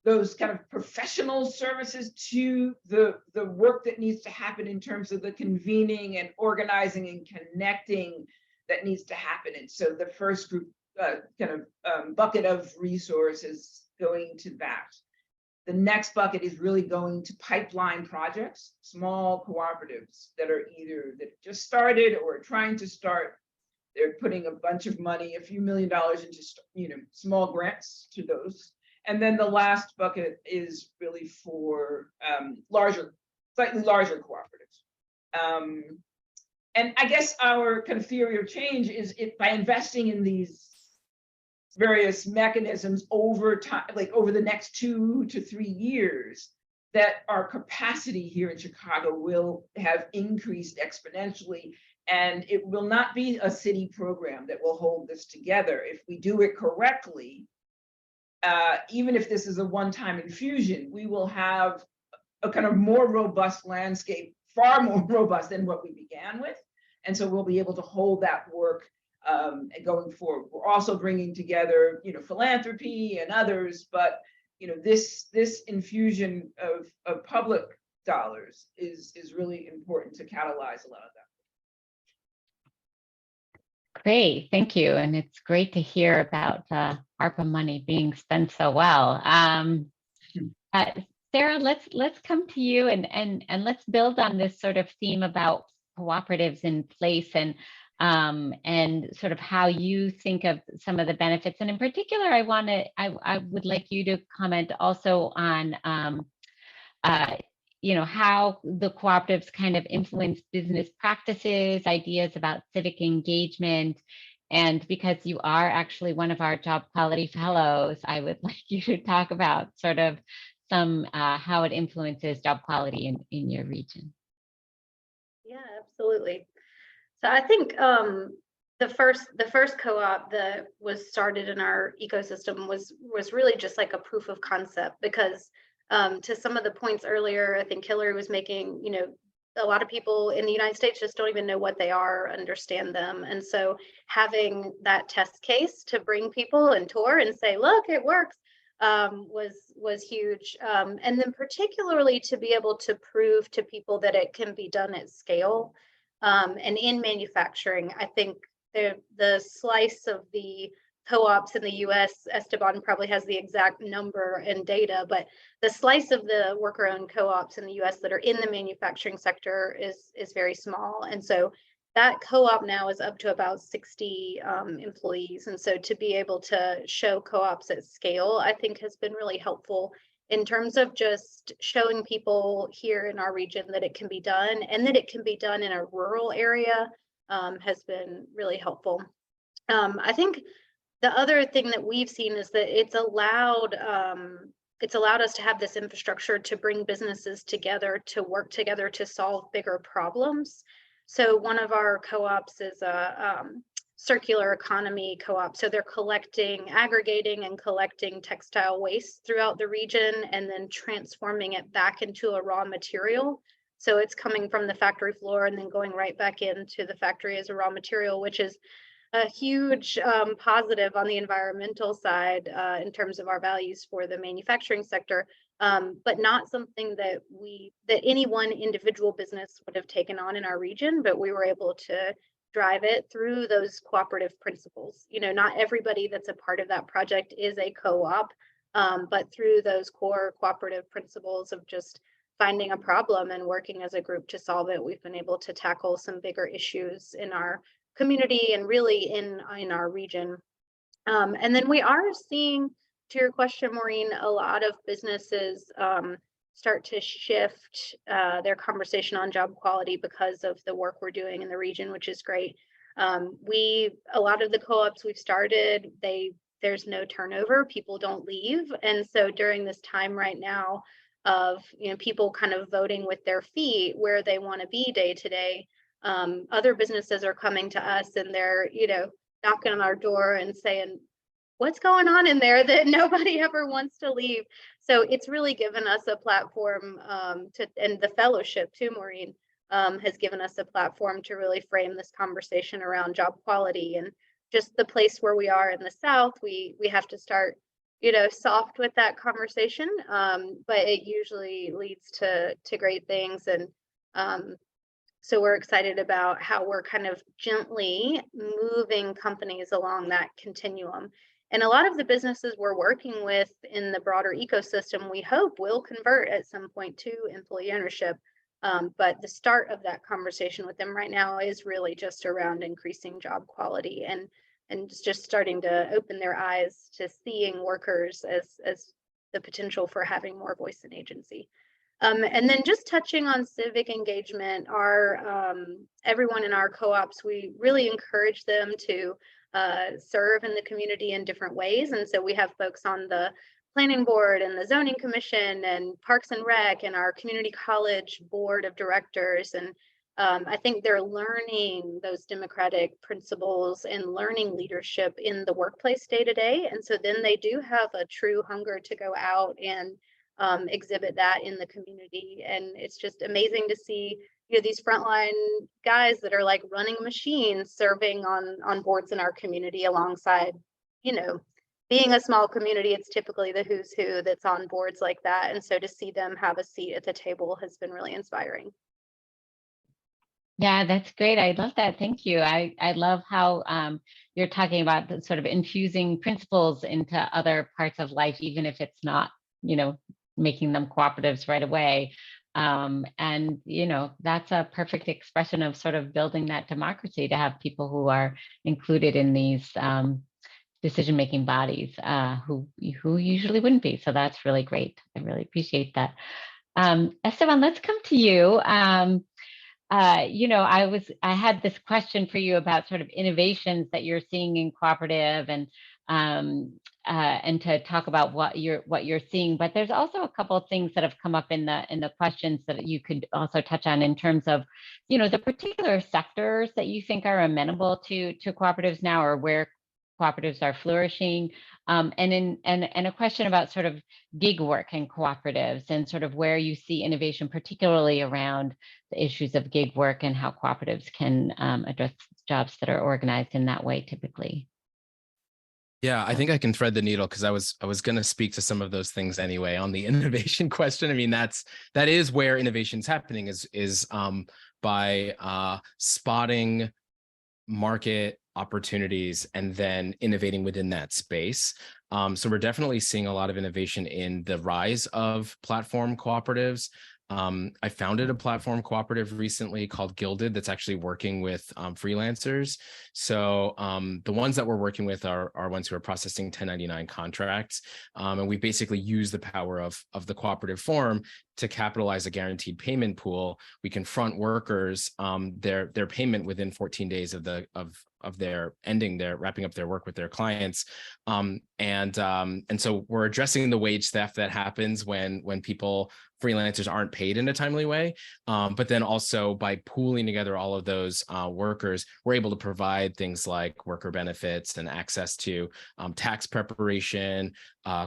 those kind of professional services to the work that needs to happen in terms of the convening and organizing and connecting that needs to happen. And so the first group bucket of resources going to that. The next bucket is really going to pipeline projects, small cooperatives that are either that just started or are trying to start. They're putting a bunch of money, a few $1 million into small grants to those. And then the last bucket is really for slightly larger cooperatives. And I guess our kind of theory of change is by investing in these various mechanisms over time, like over the next 2 to 3 years, that our capacity here in Chicago will have increased exponentially. And it will not be a city program that will hold this together. If we do it correctly, even if this is a one-time infusion, we will have a kind of more robust landscape, far more robust than what we began with. And so we'll be able to hold that work going forward. We're also bringing together, philanthropy and others, but this infusion of public dollars is really important to catalyze a lot of that. Great, thank you. And it's great to hear about ARPA money being spent so well. Sarah, let's come to you and let's build on this sort of theme about cooperatives in place and sort of how you think of some of the benefits. And in particular, I would like you to comment also on how the cooperatives kind of influence business practices, ideas about civic engagement. And because you are actually one of our job quality fellows, I would like you to talk about sort of some how it influences job quality in your region. Yeah, absolutely. So I think the first co-op that was started in our ecosystem was really just like a proof of concept, because to some of the points earlier, I think Hillary was making, a lot of people in the United States just don't even know what they are, understand them. And so having that test case to bring people and tour and say, look, it works, was huge. And then particularly to be able to prove to people that it can be done at scale. And in manufacturing, I think the slice of the co-ops in the US, Esteban probably has the exact number and data, but the slice of the worker-owned co-ops in the US that are in the manufacturing sector is very small. And so that co-op now is up to about 60 employees. And so to be able to show co-ops at scale, I think has been really helpful in terms of just showing people here in our region that it can be done, and that it can be done in a rural area has been really helpful. I think the other thing that we've seen is that it's allowed us to have this infrastructure to bring businesses together, to work together to solve bigger problems. So one of our co-ops is a circular economy co-op. So they're aggregating and collecting textile waste throughout the region and then transforming it back into a raw material. So it's coming from the factory floor and then going right back into the factory as a raw material, which is a huge positive on the environmental side in terms of our values for the manufacturing sector, but not something that any one individual business would have taken on in our region, but we were able to drive it through those cooperative principles. You know, not everybody that's a part of that project is a co-op, but through those core cooperative principles of just finding a problem and working as a group to solve it, we've been able to tackle some bigger issues in our community and really in our region. And then we are seeing, to your question, Maureen, a lot of businesses start to shift their conversation on job quality because of the work we're doing in the region, which is great. A lot of the co-ops we've started, there's no turnover, people don't leave. And so during this time right now of, you know, people kind of voting with their feet where they want to be day to day, other businesses are coming to us and they're, you know, knocking on our door and saying, what's going on in there that nobody ever wants to leave. So it's really given us a platform and the fellowship too, Maureen, has given us a platform to really frame this conversation around job quality and just the place where we are in the South. We have to start, you know, soft with that conversation, but it usually leads to great things. And so we're excited about how we're kind of gently moving companies along that continuum. And a lot of the businesses we're working with in the broader ecosystem, we hope will convert at some point to employee ownership. But the start of that conversation with them right now is really just around increasing job quality and just starting to open their eyes to seeing workers as the potential for having more voice and agency. And then just touching on civic engagement, everyone in our co-ops, we really encourage them to serve in the community in different ways. And so we have folks on the planning board and the zoning commission and Parks and Rec and our community college board of directors. And I think they're learning those democratic principles and learning leadership in the workplace day to day. And so then they do have a true hunger to go out and exhibit that in the community. And it's just amazing to see, you know, these frontline guys that are like running machines serving on boards in our community alongside, you know, being a small community, it's typically the who's who that's on boards like that. And so to see them have a seat at the table has been really inspiring. Yeah, that's great. I love that. Thank you. I love how you're talking about the sort of infusing principles into other parts of life, even if it's not, you know, making them cooperatives right away. And, you know, that's a perfect expression of sort of building that democracy, to have people who are included in these decision-making bodies who usually wouldn't be. So that's really great. I really appreciate that. Esteban, let's come to you. You know, I had this question for you about sort of innovations that you're seeing in cooperative, and to talk about what you're seeing. But there's also a couple of things that have come up in the questions that you could also touch on in terms of, you know, the particular sectors that you think are amenable to cooperatives now, or where cooperatives are flourishing, and a question about sort of gig work and cooperatives, and sort of where you see innovation, particularly around the issues of gig work and how cooperatives can address jobs that are organized in that way typically. Yeah, I think I can thread the needle, because I was going to speak to some of those things anyway on the innovation question. I mean, that is where innovation is happening, is by spotting market opportunities and then innovating within that space. So we're definitely seeing a lot of innovation in the rise of platform cooperatives. I founded a platform cooperative recently called Gilded that's actually working with freelancers. So the ones that we're working with are ones who are processing 1099 contracts. And we basically use the power of the cooperative form to capitalize a guaranteed payment pool. We can front workers their payment within 14 days of their wrapping up their work with their clients. And so we're addressing the wage theft that happens when people freelancers aren't paid in a timely way. But then also by pooling together all of those workers, we're able to provide things like worker benefits and access to tax preparation,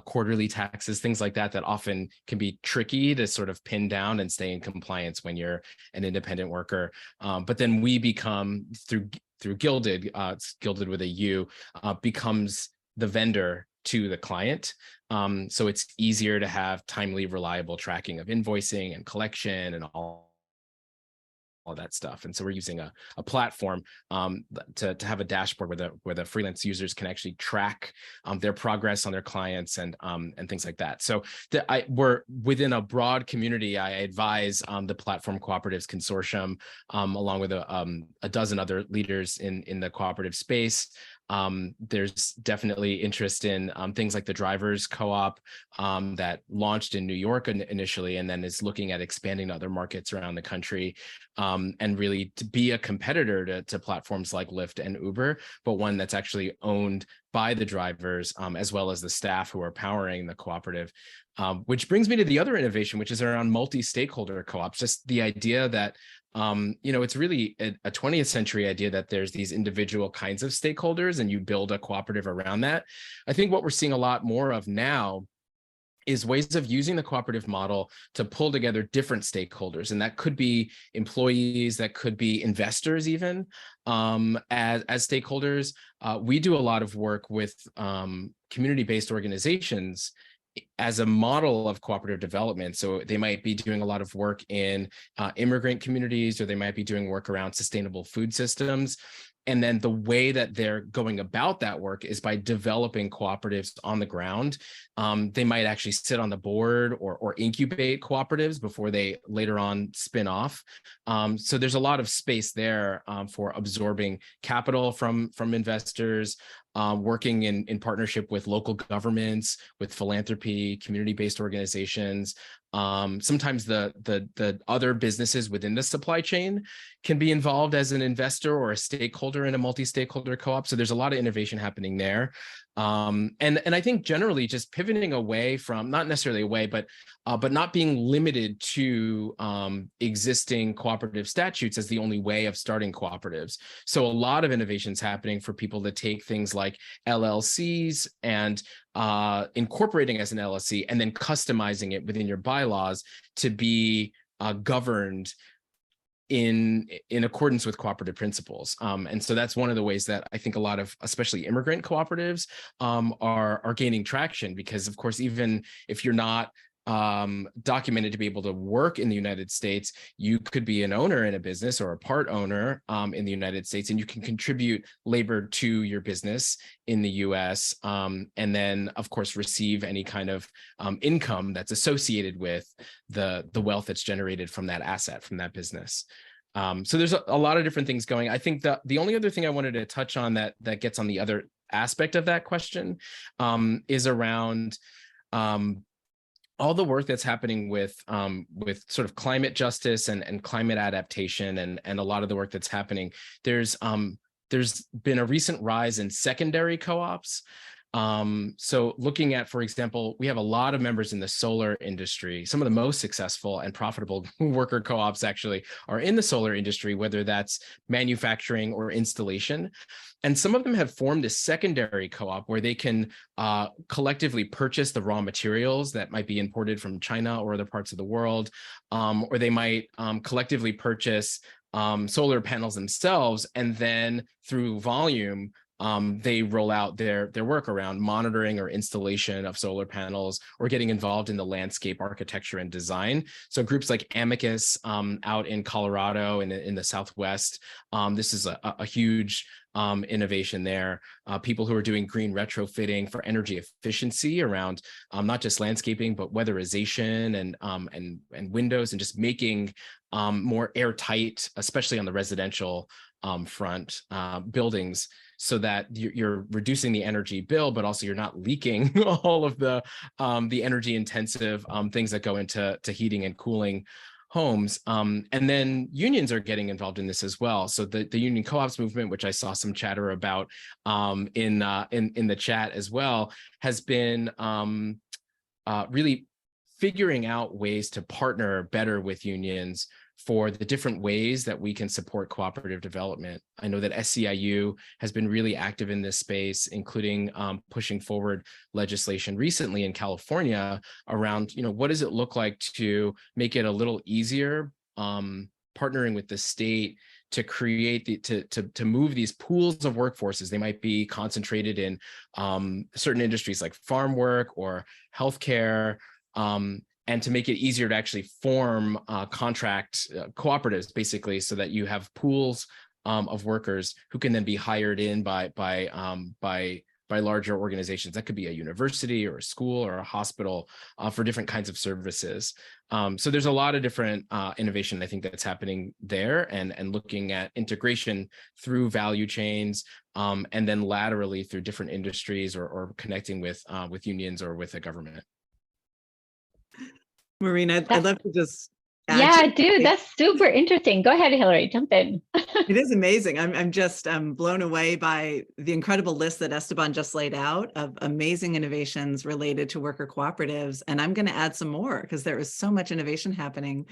quarterly taxes, things like that, that often can be tricky to sort of pin down and stay in compliance when you're an independent worker. But then we become, through Gilded, it's Gilded with a U, becomes the vendor to the client. So it's easier to have timely, reliable tracking of invoicing and collection and all that stuff. And so we're using a platform to have a dashboard where the freelance users can actually track their progress on their clients and things like that. So we're within a broad community. I advise the Platform Cooperatives Consortium along with a dozen other leaders in the cooperative space. There's definitely interest in things like the Drivers Co-op that launched in New York initially, and then is looking at expanding to other markets around the country, and really to be a competitor to platforms like Lyft and Uber, but one that's actually owned by the drivers as well as the staff who are powering the cooperative. Which brings me to the other innovation, which is around multi-stakeholder co-ops, just the idea that it's really a 20th century idea that there's these individual kinds of stakeholders and you build a cooperative around that. I think what we're seeing a lot more of now is ways of using the cooperative model to pull together different stakeholders. And that could be employees, that could be investors even, as stakeholders. We do a lot of work with community-based organizations as a model of cooperative development. So they might be doing a lot of work in immigrant communities, or they might be doing work around sustainable food systems. And then the way that they're going about that work is by developing cooperatives on the ground. They might actually sit on the board or incubate cooperatives before they later on spin off. So there's a lot of space there for absorbing capital from investors, working in partnership with local governments, with philanthropy, community-based organizations. Sometimes the other businesses within the supply chain can be involved as an investor or a stakeholder in a multi-stakeholder co-op. So there's a lot of innovation happening there. And I think generally just pivoting away from, not necessarily away, but not being limited to existing cooperative statutes as the only way of starting cooperatives. So a lot of innovations happening for people to take things like LLCs and incorporating as an LLC and then customizing it within your bylaws to be governed in accordance with cooperative principles. And so that's one of the ways that I think a lot of, especially immigrant cooperatives, are gaining traction, because of course, even if you're not documented to be able to work in the United States, you could be an owner in a business or a part owner in the United States, and you can contribute labor to your business in the US, and then of course receive any kind of income that's associated with the wealth that's generated from that asset, from that business. So there's a lot of different things going. I think the only other thing I wanted to touch on that gets on the other aspect of that question is around all the work that's happening with sort of climate justice and climate adaptation, and a lot of the work that's happening. There's been a recent rise in secondary co-ops. So looking at, for example, we have a lot of members in the solar industry. Some of the most successful and profitable worker co-ops actually are in the solar industry, whether that's manufacturing or installation. And some of them have formed a secondary co-op where they can collectively purchase the raw materials that might be imported from China or other parts of the world, or they might collectively purchase solar panels themselves, and then through volume, they roll out their work around monitoring or installation of solar panels, or getting involved in the landscape architecture and design. So groups like Amicus out in Colorado and in the Southwest, this is a huge innovation there. People who are doing green retrofitting for energy efficiency around not just landscaping, but weatherization and windows, and just making more airtight, especially on the residential front, buildings, so that you're reducing the energy bill, but also you're not leaking all of the energy intensive things that go into heating and cooling homes. And then unions are getting involved in this as well. So the union co-ops movement, which I saw some chatter about in the chat as well, has been really figuring out ways to partner better with unions for the different ways that we can support cooperative development. I know that SEIU has been really active in this space, including pushing forward legislation recently in California around, what does it look like to make it a little easier, partnering with the state to create to move these pools of workforces. They might be concentrated in certain industries like farm work or healthcare, and to make it easier to actually form contract cooperatives, basically, so that you have pools of workers who can then be hired in by larger organizations. That could be a university or a school or a hospital for different kinds of services. So there's a lot of different innovation, I think, that's happening there, and looking at integration through value chains, and then laterally through different industries, or connecting with unions or with the government. Maureen, I'd love to just add Yeah, dude, that's super interesting. Go ahead, Hillary, jump in. It is amazing. I'm just blown away by the incredible list that Esteban just laid out of amazing innovations related to worker cooperatives. And I'm going to add some more because there is so much innovation happening.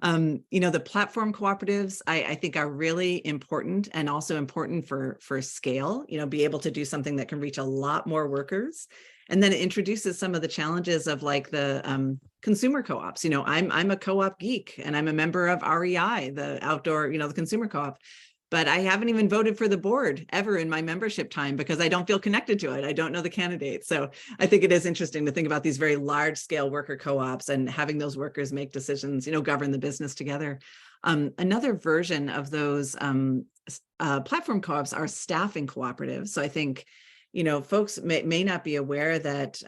The platform cooperatives, I think, are really important, and also important for scale, be able to do something that can reach a lot more workers. And then it introduces some of the challenges of like the consumer co-ops. I'm a co-op geek, and I'm a member of REI, the outdoor, the consumer co-op, but I haven't even voted for the board ever in my membership time because I don't feel connected to it. I don't know the candidates. So I think it is interesting to think about these very large scale worker co-ops and having those workers make decisions, govern the business together. Another version of those platform co-ops are staffing cooperatives. So I think folks may not be aware that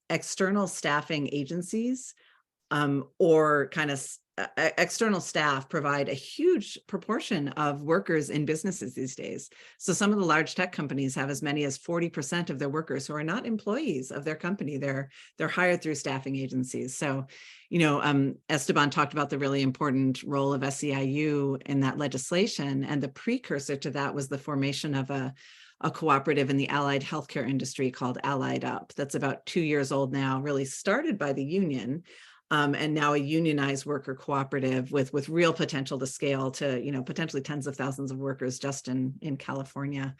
external staffing agencies or kind of external staff provide a huge proportion of workers in businesses these days. So some of the large tech companies have as many as 40% of their workers who are not employees of their company. They're hired through staffing agencies. So, Esteban talked about the really important role of SEIU in that legislation, and the precursor to that was the formation of a cooperative in the allied healthcare industry called Allied Up. That's about 2 years old now, really started by the union, and now a unionized worker cooperative with real potential to scale to, potentially tens of thousands of workers just in California.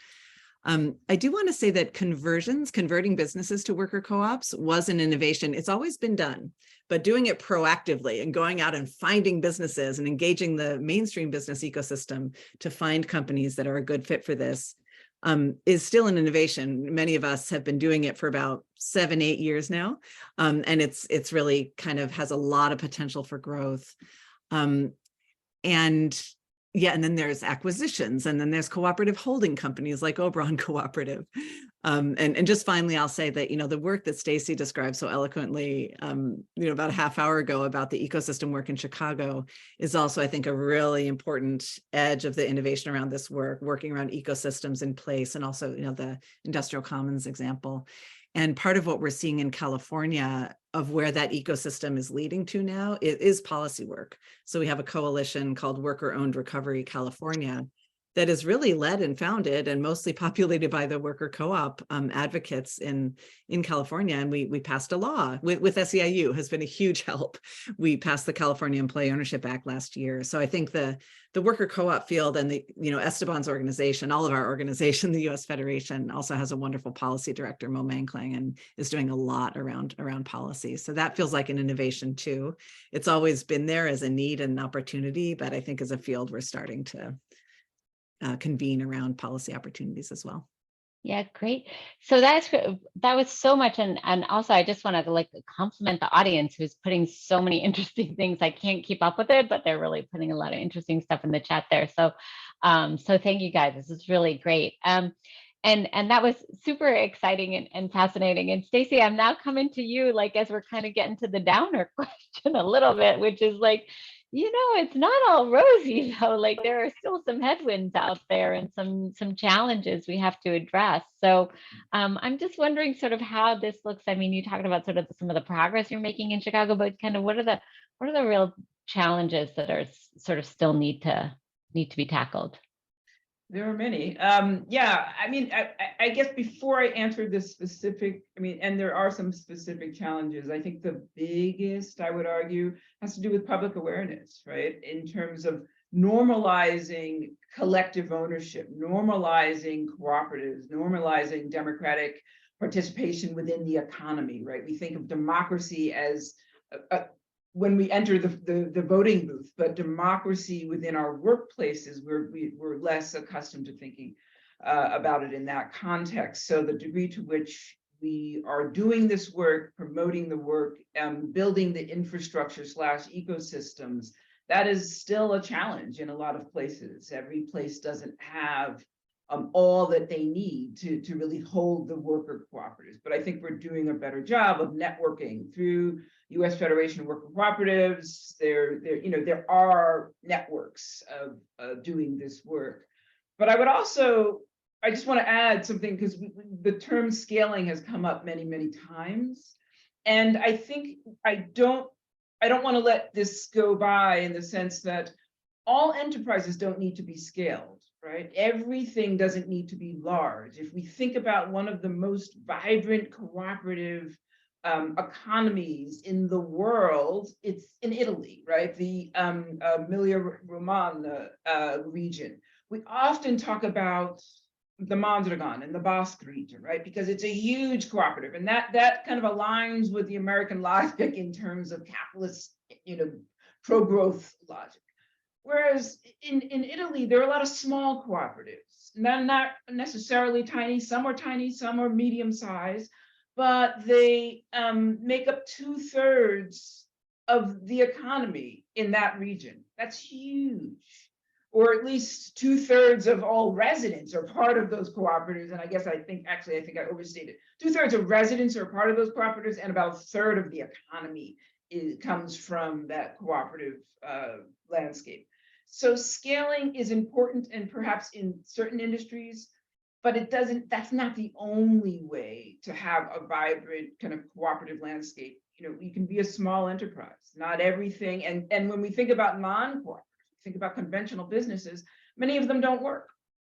I do want to say that converting businesses to worker co-ops was an innovation. It's always been done, but doing it proactively and going out and finding businesses and engaging the mainstream business ecosystem to find companies that are a good fit for this is still an innovation. Many of us have been doing it for about 7-8 years now. And it's really kind of has a lot of potential for growth. And then there's acquisitions, and then there's cooperative holding companies like Oberon Cooperative. And just finally, I'll say that, the work that Stacy described so eloquently, about a half hour ago about the ecosystem work in Chicago is also, I think, a really important edge of the innovation around this work, working around ecosystems in place, and also, the industrial commons example. And part of what we're seeing in California of where that ecosystem is leading to now is policy work. So we have a coalition called Worker Owned Recovery California that is really led and founded and mostly populated by the worker co-op advocates in California. And we passed a law with SEIU, has been a huge help. We passed the California Employee Ownership Act last year. So I think the worker co-op field and Esteban's organization, all of our organization, the US Federation, also has a wonderful policy director, Mo Mankling, and is doing a lot around policy. So that feels like an innovation too. It's always been there as a need and an opportunity, but I think as a field, we're starting to convene around policy opportunities as well. Yeah, great. So that was so much, and also I just want to compliment the audience who's putting so many interesting things. I can't keep up with it, but they're really putting a lot of interesting stuff in the chat there. So, so thank you guys. This is really great. And that was super exciting and fascinating. And Stacy, I'm now coming to you, as we're kind of getting to the downer question a little bit, which is it's not all rosy though. There are still some headwinds out there and some challenges we have to address. So I'm just wondering sort of how this looks. I mean, you talked about sort of some of the progress you're making in Chicago, but kind of what are the real challenges that are sort of still need to be tackled? There are many. Yeah, I mean, I guess before I answer this specific, I mean, and there are some specific challenges. I think the biggest, I would argue, has to do with public awareness, right? In terms of normalizing collective ownership, normalizing cooperatives, normalizing democratic participation within the economy, right? We think of democracy as when we enter the voting booth, but democracy within our workplaces, we're less accustomed to thinking about it in that context. So the degree to which we are doing this work, promoting the work, building the infrastructure / ecosystems, that is still a challenge in a lot of places. Every place doesn't have all that they need to really hold the worker cooperatives. But I think we're doing a better job of networking through U.S. Federation of Worker Cooperatives. There are networks of doing this work. But I just want to add something, because the term scaling has come up many, many times. And I think I don't want to let this go by, in the sense that all enterprises don't need to be scaled, right? Everything doesn't need to be large. If we think about one of the most vibrant cooperative economies in the world, it's in Italy, right? The Emilia-Romagna region. We often talk about the Mondragon and the Basque region, right? Because it's a huge cooperative, and that kind of aligns with the American logic in terms of capitalist, pro-growth logic. Whereas in Italy, there are a lot of small cooperatives, not necessarily tiny. Some are tiny, some are medium sized, but they make up 2/3 of the economy in that region. That's huge. Or at least 2/3 of all residents are part of those cooperatives. And I think I overstated. 2/3 of residents are part of those cooperatives, and about 1/3 of the economy comes from that cooperative landscape. So scaling is important, and perhaps in certain industries, but that's not the only way to have a vibrant kind of cooperative landscape. You can be a small enterprise, not everything. And when we think about non-cooperative, think about conventional businesses, many of them don't work.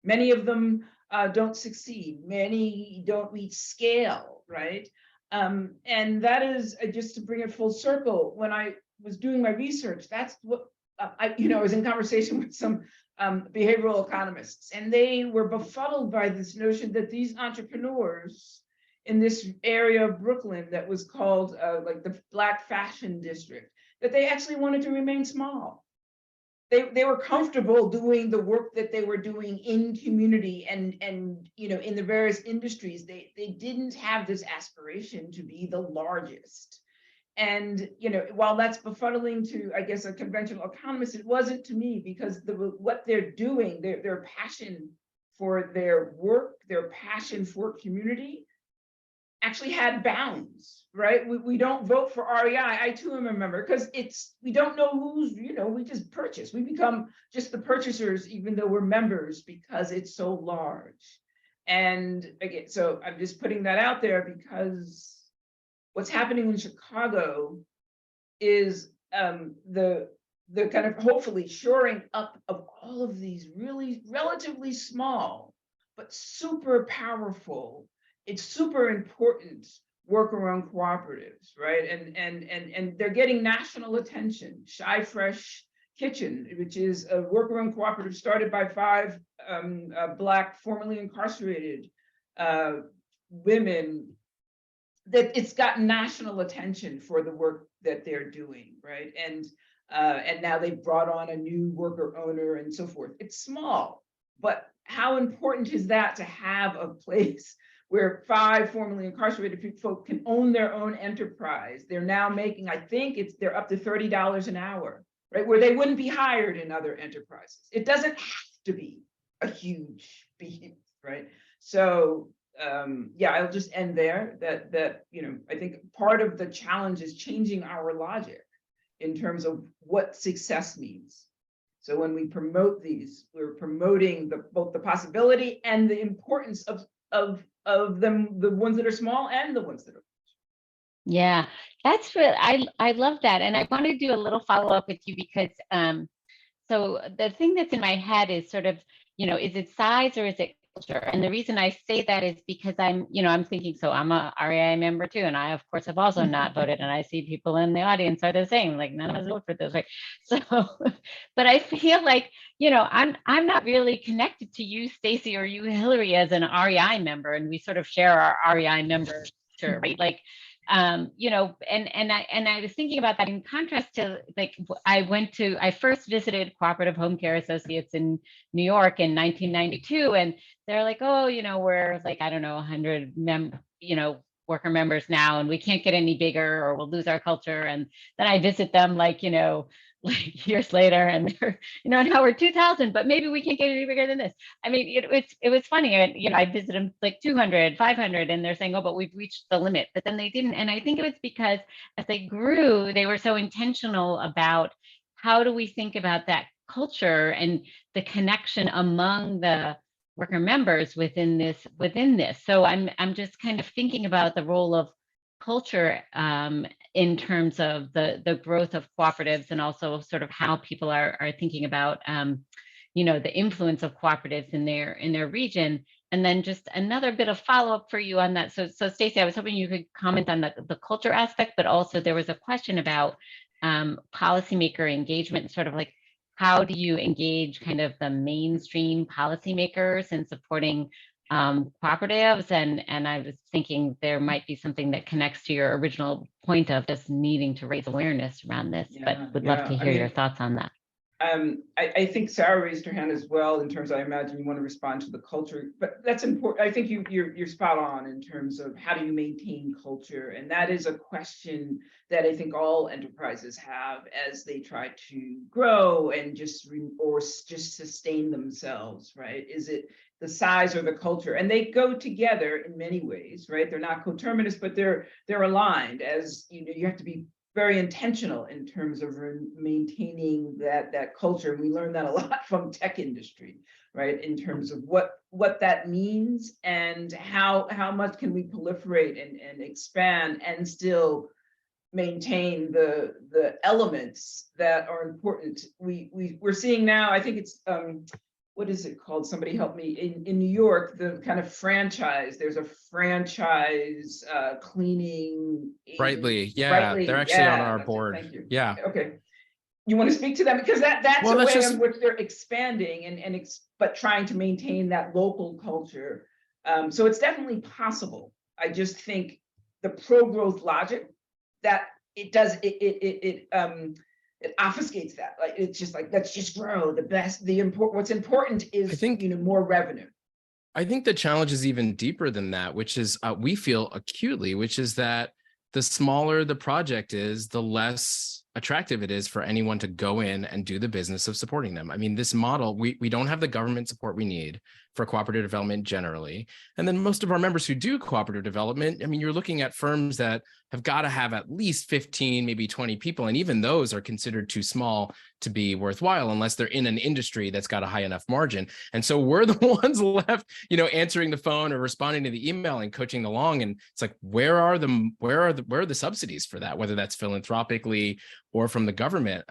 Many of them don't succeed. Many don't reach scale, right? And that is, just to bring it full circle, when I was doing my research, that's what I was in conversation with some behavioral economists, and they were befuddled by this notion that these entrepreneurs in this area of Brooklyn that was called like the Black Fashion District, that they actually wanted to remain small. They were comfortable doing the work that they were doing in community and in the various industries. They didn't have this aspiration to be the largest. And while that's befuddling to, I guess, a conventional economist, it wasn't to me, because what they're doing, their passion for their work, their passion for community, actually had bounds, right? We don't vote for REI. I too am a member, because we don't know who's, we just purchase. We become just the purchasers, even though we're members, because it's so large. And again, so I'm just putting that out there, because what's happening in Chicago is the kind of hopefully shoring up of all of these really relatively small, but super powerful, it's super important work around cooperatives, right? And they're getting national attention. Shy Fresh Kitchen, which is a workaround cooperative started by 5 Black formerly incarcerated women, that it's gotten national attention for the work that they're doing, right? And now they've brought on a new worker owner and so forth. It's small, but how important is that, to have a place where 5 formerly incarcerated folk can own their own enterprise? They're now making, I think they're up to $30 an hour, right? Where they wouldn't be hired in other enterprises. It doesn't have to be a huge behemoth, right? So yeah, I'll just end there. That I think part of the challenge is changing our logic in terms of what success means. So when we promote these, we're promoting both the possibility and the importance of them, the ones that are small and the ones that are. Yeah, that's really, I love that. And I want to do a little follow up with you, because so the thing that's in my head is sort of, is it size or is it culture? And the reason I say that is because I'm thinking, so I'm a REI member too, and I of course have also not voted, and I see people in the audience are the same, like none of us vote for this, right? So, but I feel like, I'm not really connected to you, Stacy, or you, Hillary, as an REI member, and we sort of share our REI member, right? Like, and I was thinking about that in contrast to, like, I first visited Cooperative Home Care Associates in New York in 1992, and they're like, oh, we're like, I don't know, 100 worker members now, and we can't get any bigger or we'll lose our culture. And then I visit them like years later, and they're, now we're 2000, but maybe we can't get any bigger than this. I mean, it was funny. And, I visited them like 200, 500, and they're saying, oh, but we've reached the limit, but then they didn't. And I think it was because as they grew, they were so intentional about how do we think about that culture and the connection among the worker members within this. So I'm just kind of thinking about the role of culture in terms of the growth of cooperatives, and also sort of how people are thinking about the influence of cooperatives in their region. And then just another bit of follow-up for you on that. So Stacy, I was hoping you could comment on the culture aspect, but also there was a question about policymaker engagement, sort of like, how do you engage kind of the mainstream policymakers in supporting cooperatives? And I was thinking there might be something that connects to your original point of just needing to raise awareness around this, but would love to hear your thoughts on that. I think Sarah raised her hand as well, in terms of, I imagine you want to respond to the culture, but that's important. I think you're spot on in terms of how do you maintain culture, and that is a question that I think all enterprises have as they try to grow and just sustain themselves, right? Is it the size or the culture? And they go together in many ways, right? They're not coterminous, but they're aligned. As you have to be very intentional in terms of maintaining that culture. We learn that a lot from tech industry, right? In terms of what that means and how much can we proliferate and expand and still maintain the elements that are important. We're seeing now, I think it's what is it called? Somebody help me. In New York, the kind of franchise, there's a franchise cleaning. Brightly, yeah, they're actually on our board. Thank you. Yeah. Okay. You want to speak to them? Because that's a way in which they're expanding but trying to maintain that local culture. So it's definitely possible. I just think the pro-growth logic that it does, it obfuscates that. Like, it's just like, let's just grow what's important is, more revenue. I think the challenge is even deeper than that, which is we feel acutely, which is that the smaller the project is, the less attractive it is for anyone to go in and do the business of supporting them. I mean, this model, we don't have the government support we need for cooperative development generally. And then most of our members who do cooperative development, I mean, you're looking at firms that have got to have at least 15, maybe 20 people. And even those are considered too small to be worthwhile unless they're in an industry that's got a high enough margin. And so we're the ones left, answering the phone or responding to the email and coaching along. And it's like, where are the subsidies for that, whether that's philanthropically or from the government?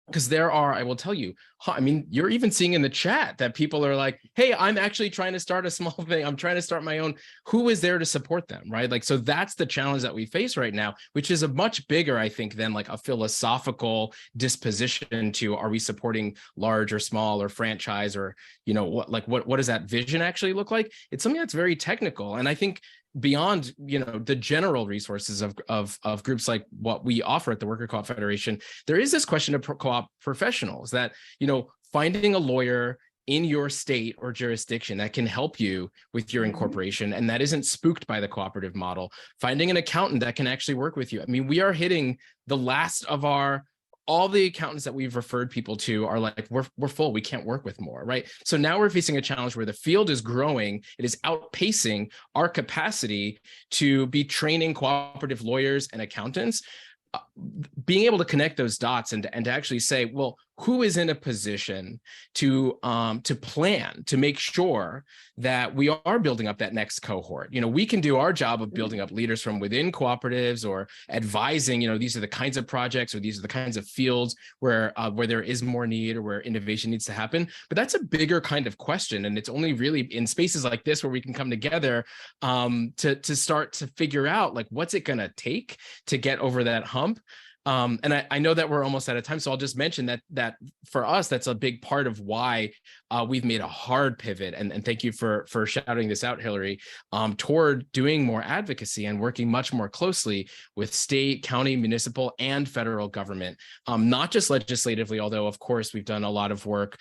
Because there are, I will tell you, I mean, you're even seeing in the chat that people are like, hey, I'm actually trying to start a small thing. I'm trying to start my own. Who is there to support them, right? Like, so that's the challenge that we face right now, which is a much bigger, I think, than like a philosophical disposition to, are we supporting large or small or franchise, or, what does that vision actually look like? It's something that's very technical. And I think beyond the general resources of groups like what we offer at the Worker Co-op Federation, there is this question of co-op professionals that finding a lawyer in your state or jurisdiction that can help you with your incorporation and that isn't spooked by the cooperative model, finding an accountant that can actually work with you. I mean, we are hitting the last of all the accountants that we've referred people to are like, we're full, we can't work with more, right? So now we're facing a challenge where the field is growing, it is outpacing our capacity to be training cooperative lawyers and accountants. Being able to connect those dots and to actually say, well, who is in a position to plan, to make sure that we are building up that next cohort. We can do our job of building up leaders from within cooperatives or advising, these are the kinds of projects or these are the kinds of fields where there is more need or where innovation needs to happen. But that's a bigger kind of question. And it's only really in spaces like this where we can come together to start to figure out, like, what's it going to take to get over that hump. And I know that we're almost out of time, so I'll just mention that for us, that's a big part of why we've made a hard pivot. And thank you for shouting this out, Hillary, toward doing more advocacy and working much more closely with state, county, municipal, and federal government, not just legislatively, although of course we've done a lot of work,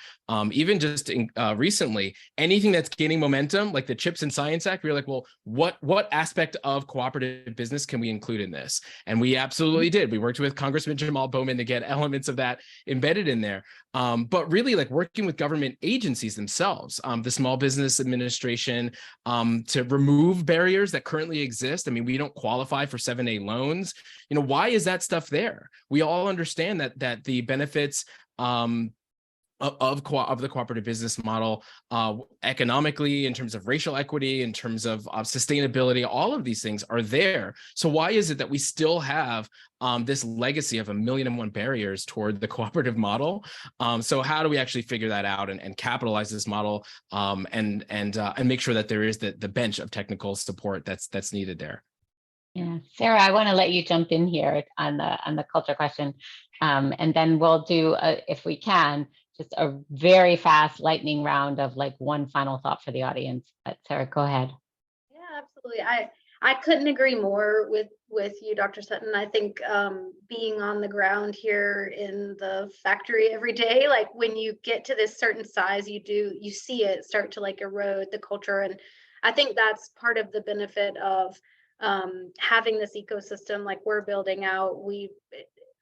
even just recently. Anything that's gaining momentum, like the CHIPS and Science Act, we're like, well, what aspect of cooperative business can we include in this? And we absolutely did. We worked with Congressman Jamal Bowman to get elements of that embedded in there. But really, like, working with government agencies themselves, the Small Business Administration, to remove barriers that currently exist. I mean, we don't qualify for 7A loans. Why is that stuff there? We all understand that the benefits of the cooperative business model, economically, in terms of racial equity, in terms of sustainability, all of these things are there. So why is it that we still have this legacy of 1,000,001 barriers toward the cooperative model? So how do we actually figure that out and capitalize this model and make sure that there is the bench of technical support that's needed there? Yeah, Sarah, I want to let you jump in here on the culture question, and then we'll do, if we can, just a very fast lightning round of like one final thought for the audience. But Sarah, go ahead. Yeah, absolutely. I couldn't agree more with you, Dr. Sutton. I think being on the ground here in the factory every day, like when you get to this certain size, you see it start to like erode the culture. And I think that's part of the benefit of having this ecosystem like we're building out. We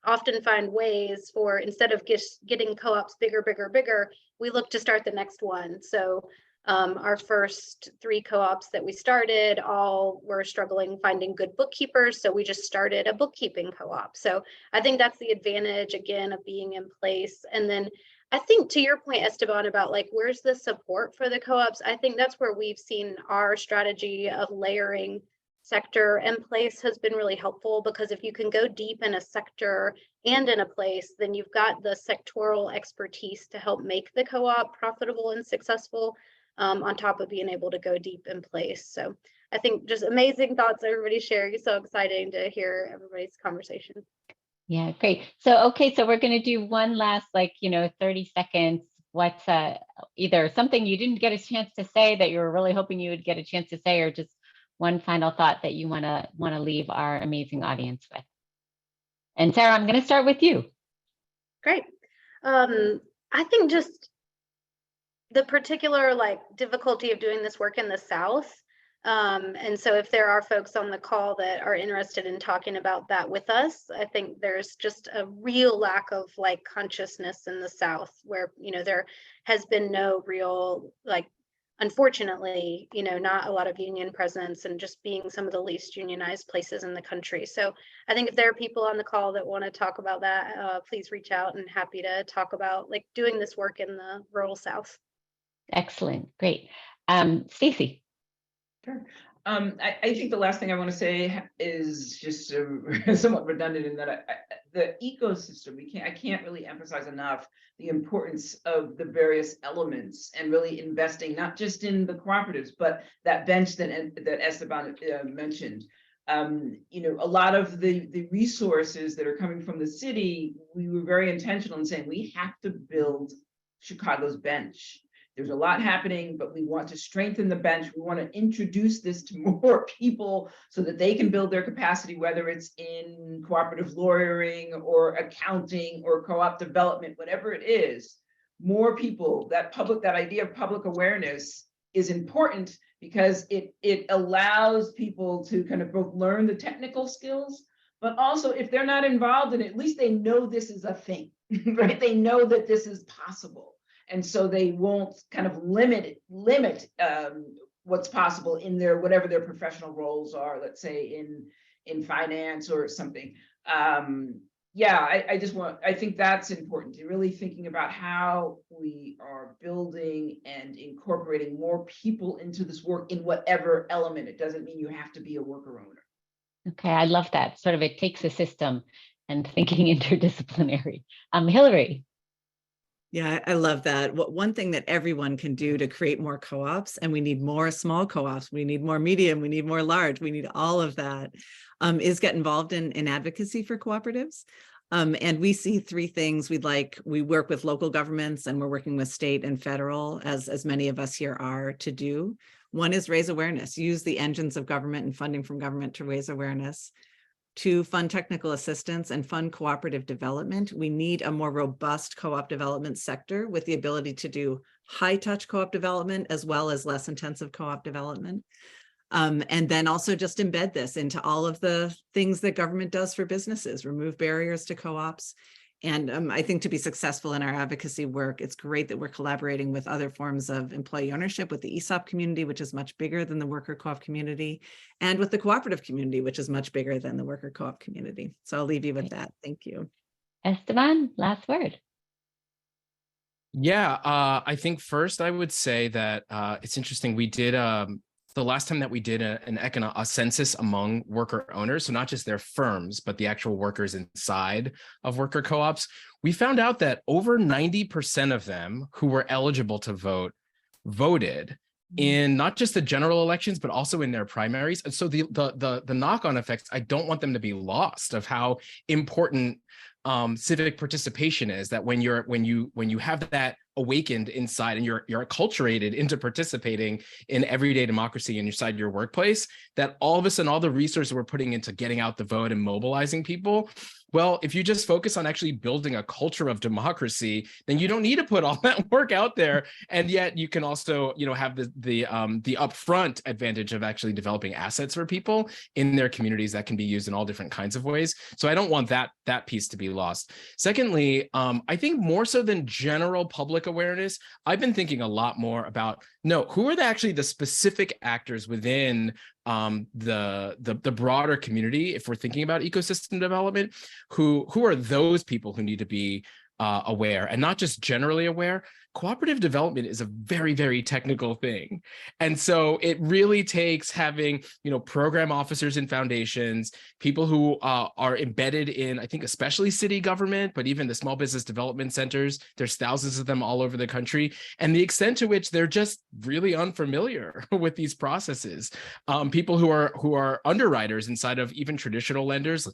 often find ways for, instead of getting co-ops bigger, we look to start the next one. So our first 3 co-ops that we started all were struggling finding good bookkeepers. So we just started a bookkeeping co-op. So I think that's the advantage, again, of being in place. And then I think to your point, Esteban, about like, where's the support for the co-ops? I think that's where we've seen our strategy of layering sector and place has been really helpful, because if you can go deep in a sector and in a place, then you've got the sectoral expertise to help make the co-op profitable and successful, on top of being able to go deep in place. So I think just amazing thoughts everybody's sharing. So exciting to hear everybody's conversation. Yeah, great. So, okay, so we're going to do one last, 30 seconds. What's either something you didn't get a chance to say that you were really hoping you would get a chance to say, or just one final thought that you want to leave our amazing audience with. And Sarah, I'm going to start with you. Great. I think just the particular difficulty of doing this work in the South. And so if there are folks on the call that are interested in talking about that with us, I think there's just a real lack of consciousness in the South where, there has been no real, unfortunately, not a lot of union presence, and just being some of the least unionized places in the country. So I think if there are people on the call that want to talk about that, please reach out, and happy to talk about doing this work in the rural South. Excellent. Great. Stacey. Sure. I think the last thing I want to say is just somewhat redundant in that the ecosystem, I can't really emphasize enough the importance of the various elements and really investing not just in the cooperatives, but that bench that Esteban mentioned. A lot of the resources that are coming from the city, we were very intentional in saying we have to build Chicago's bench. There's a lot happening, but we want to strengthen the bench. We want to introduce this to more people so that they can build their capacity, whether it's in cooperative lawyering or accounting or co-op development, whatever it is. More people, that idea of public awareness is important, because it allows people to kind of both learn the technical skills, but also if they're not involved in it, at least they know this is a thing, right? They know that this is possible. And so they won't kind of limit what's possible in whatever their professional roles are, let's say in finance or something. yeah, I think that's important, to really thinking about how we are building and incorporating more people into this work in whatever element. It doesn't mean you have to be a worker owner. Okay, I love that. Sort of it takes a system and thinking interdisciplinary. Hillary. Yeah, I love that. One thing that everyone can do to create more co-ops, and we need more small co-ops, we need more medium, we need more large, we need all of that, is get involved in advocacy for cooperatives. And we see three things we'd like. We work with local governments, and we're working with state and federal, as many of us here are, to do. One is raise awareness, use the engines of government and funding from government to raise awareness. To fund technical assistance and fund cooperative development. We need a more robust co-op development sector with the ability to do high-touch co-op development as well as less intensive co-op development. And then also just embed this into all of the things that government does for businesses, remove barriers to co-ops. And I think to be successful in our advocacy work, it's great that we're collaborating with other forms of employee ownership, with the ESOP community, which is much bigger than the worker co-op community, and with the cooperative community, which is much bigger than the worker co-op community. So I'll leave you with that. Thank you. Esteban, last word. Yeah, I think first I would say that it's interesting. We did the last time that we did a census among worker owners, so not just their firms, but the actual workers inside of worker co-ops, we found out that over 90% of them who were eligible to vote voted in not just the general elections, but also in their primaries. And so the knock-on effects, I don't want them to be lost, of how important civic participation is, that when you have that awakened inside and you're acculturated into participating in everyday democracy inside your workplace, that all of a sudden all the resources we're putting into getting out the vote and mobilizing people, well, if you just focus on actually building a culture of democracy, then you don't need to put all that work out there. And yet you can also, have the upfront advantage of actually developing assets for people in their communities that can be used in all different kinds of ways. So I don't want that piece to be lost. Secondly, I think more so than general public awareness, I've been thinking a lot more about, who are actually the specific actors within the broader community, if we're thinking about ecosystem development, who are those people who need to be aware, and not just generally aware. Cooperative development is a very, very technical thing. And so it really takes having, program officers in foundations, people who are embedded in, I think, especially city government, but even the small business development centers, there's thousands of them all over the country. And the extent to which they're just really unfamiliar with these processes. People who are underwriters inside of even traditional lenders,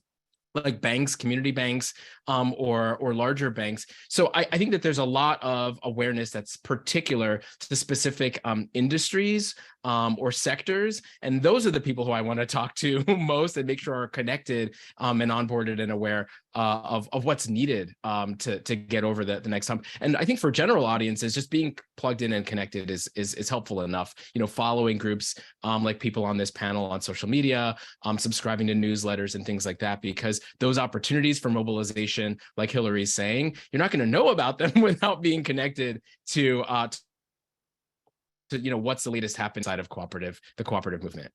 like banks, community banks, or larger banks. So I think that there's a lot of awareness that's particular to the specific industries or sectors. And those are the people who I want to talk to most and make sure are connected and onboarded and aware of what's needed to get over the next hump. And I think for general audiences, just being plugged in and connected is helpful enough. Following groups like people on this panel on social media, subscribing to newsletters and things like that, because those opportunities for mobilization, like Hillary's saying, you're not going to know about them without being connected to what's the latest happening inside of the cooperative movement.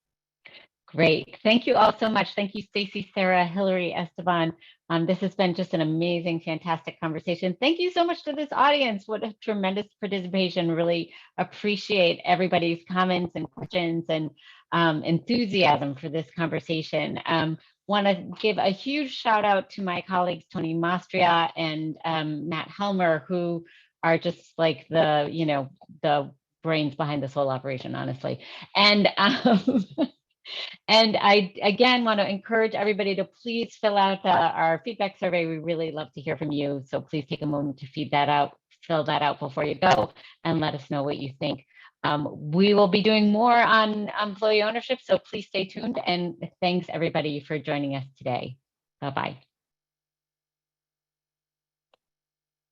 Great. Thank you all so much. Thank you, Stacy, Sarah, Hillary, Esteban. This has been just an amazing, fantastic conversation. Thank you so much to this audience. What a tremendous participation. Really appreciate everybody's comments and questions and enthusiasm for this conversation. Want to give a huge shout out to my colleagues, Tony Mastria and Matt Helmer, who are just like the brains behind this whole operation, honestly. And and I, again, want to encourage everybody to please fill out our feedback survey. We really love to hear from you. So please take a moment to fill that out before you go, and let us know what you think. We will be doing more on employee ownership, so please stay tuned. And thanks everybody for joining us today. Bye-bye.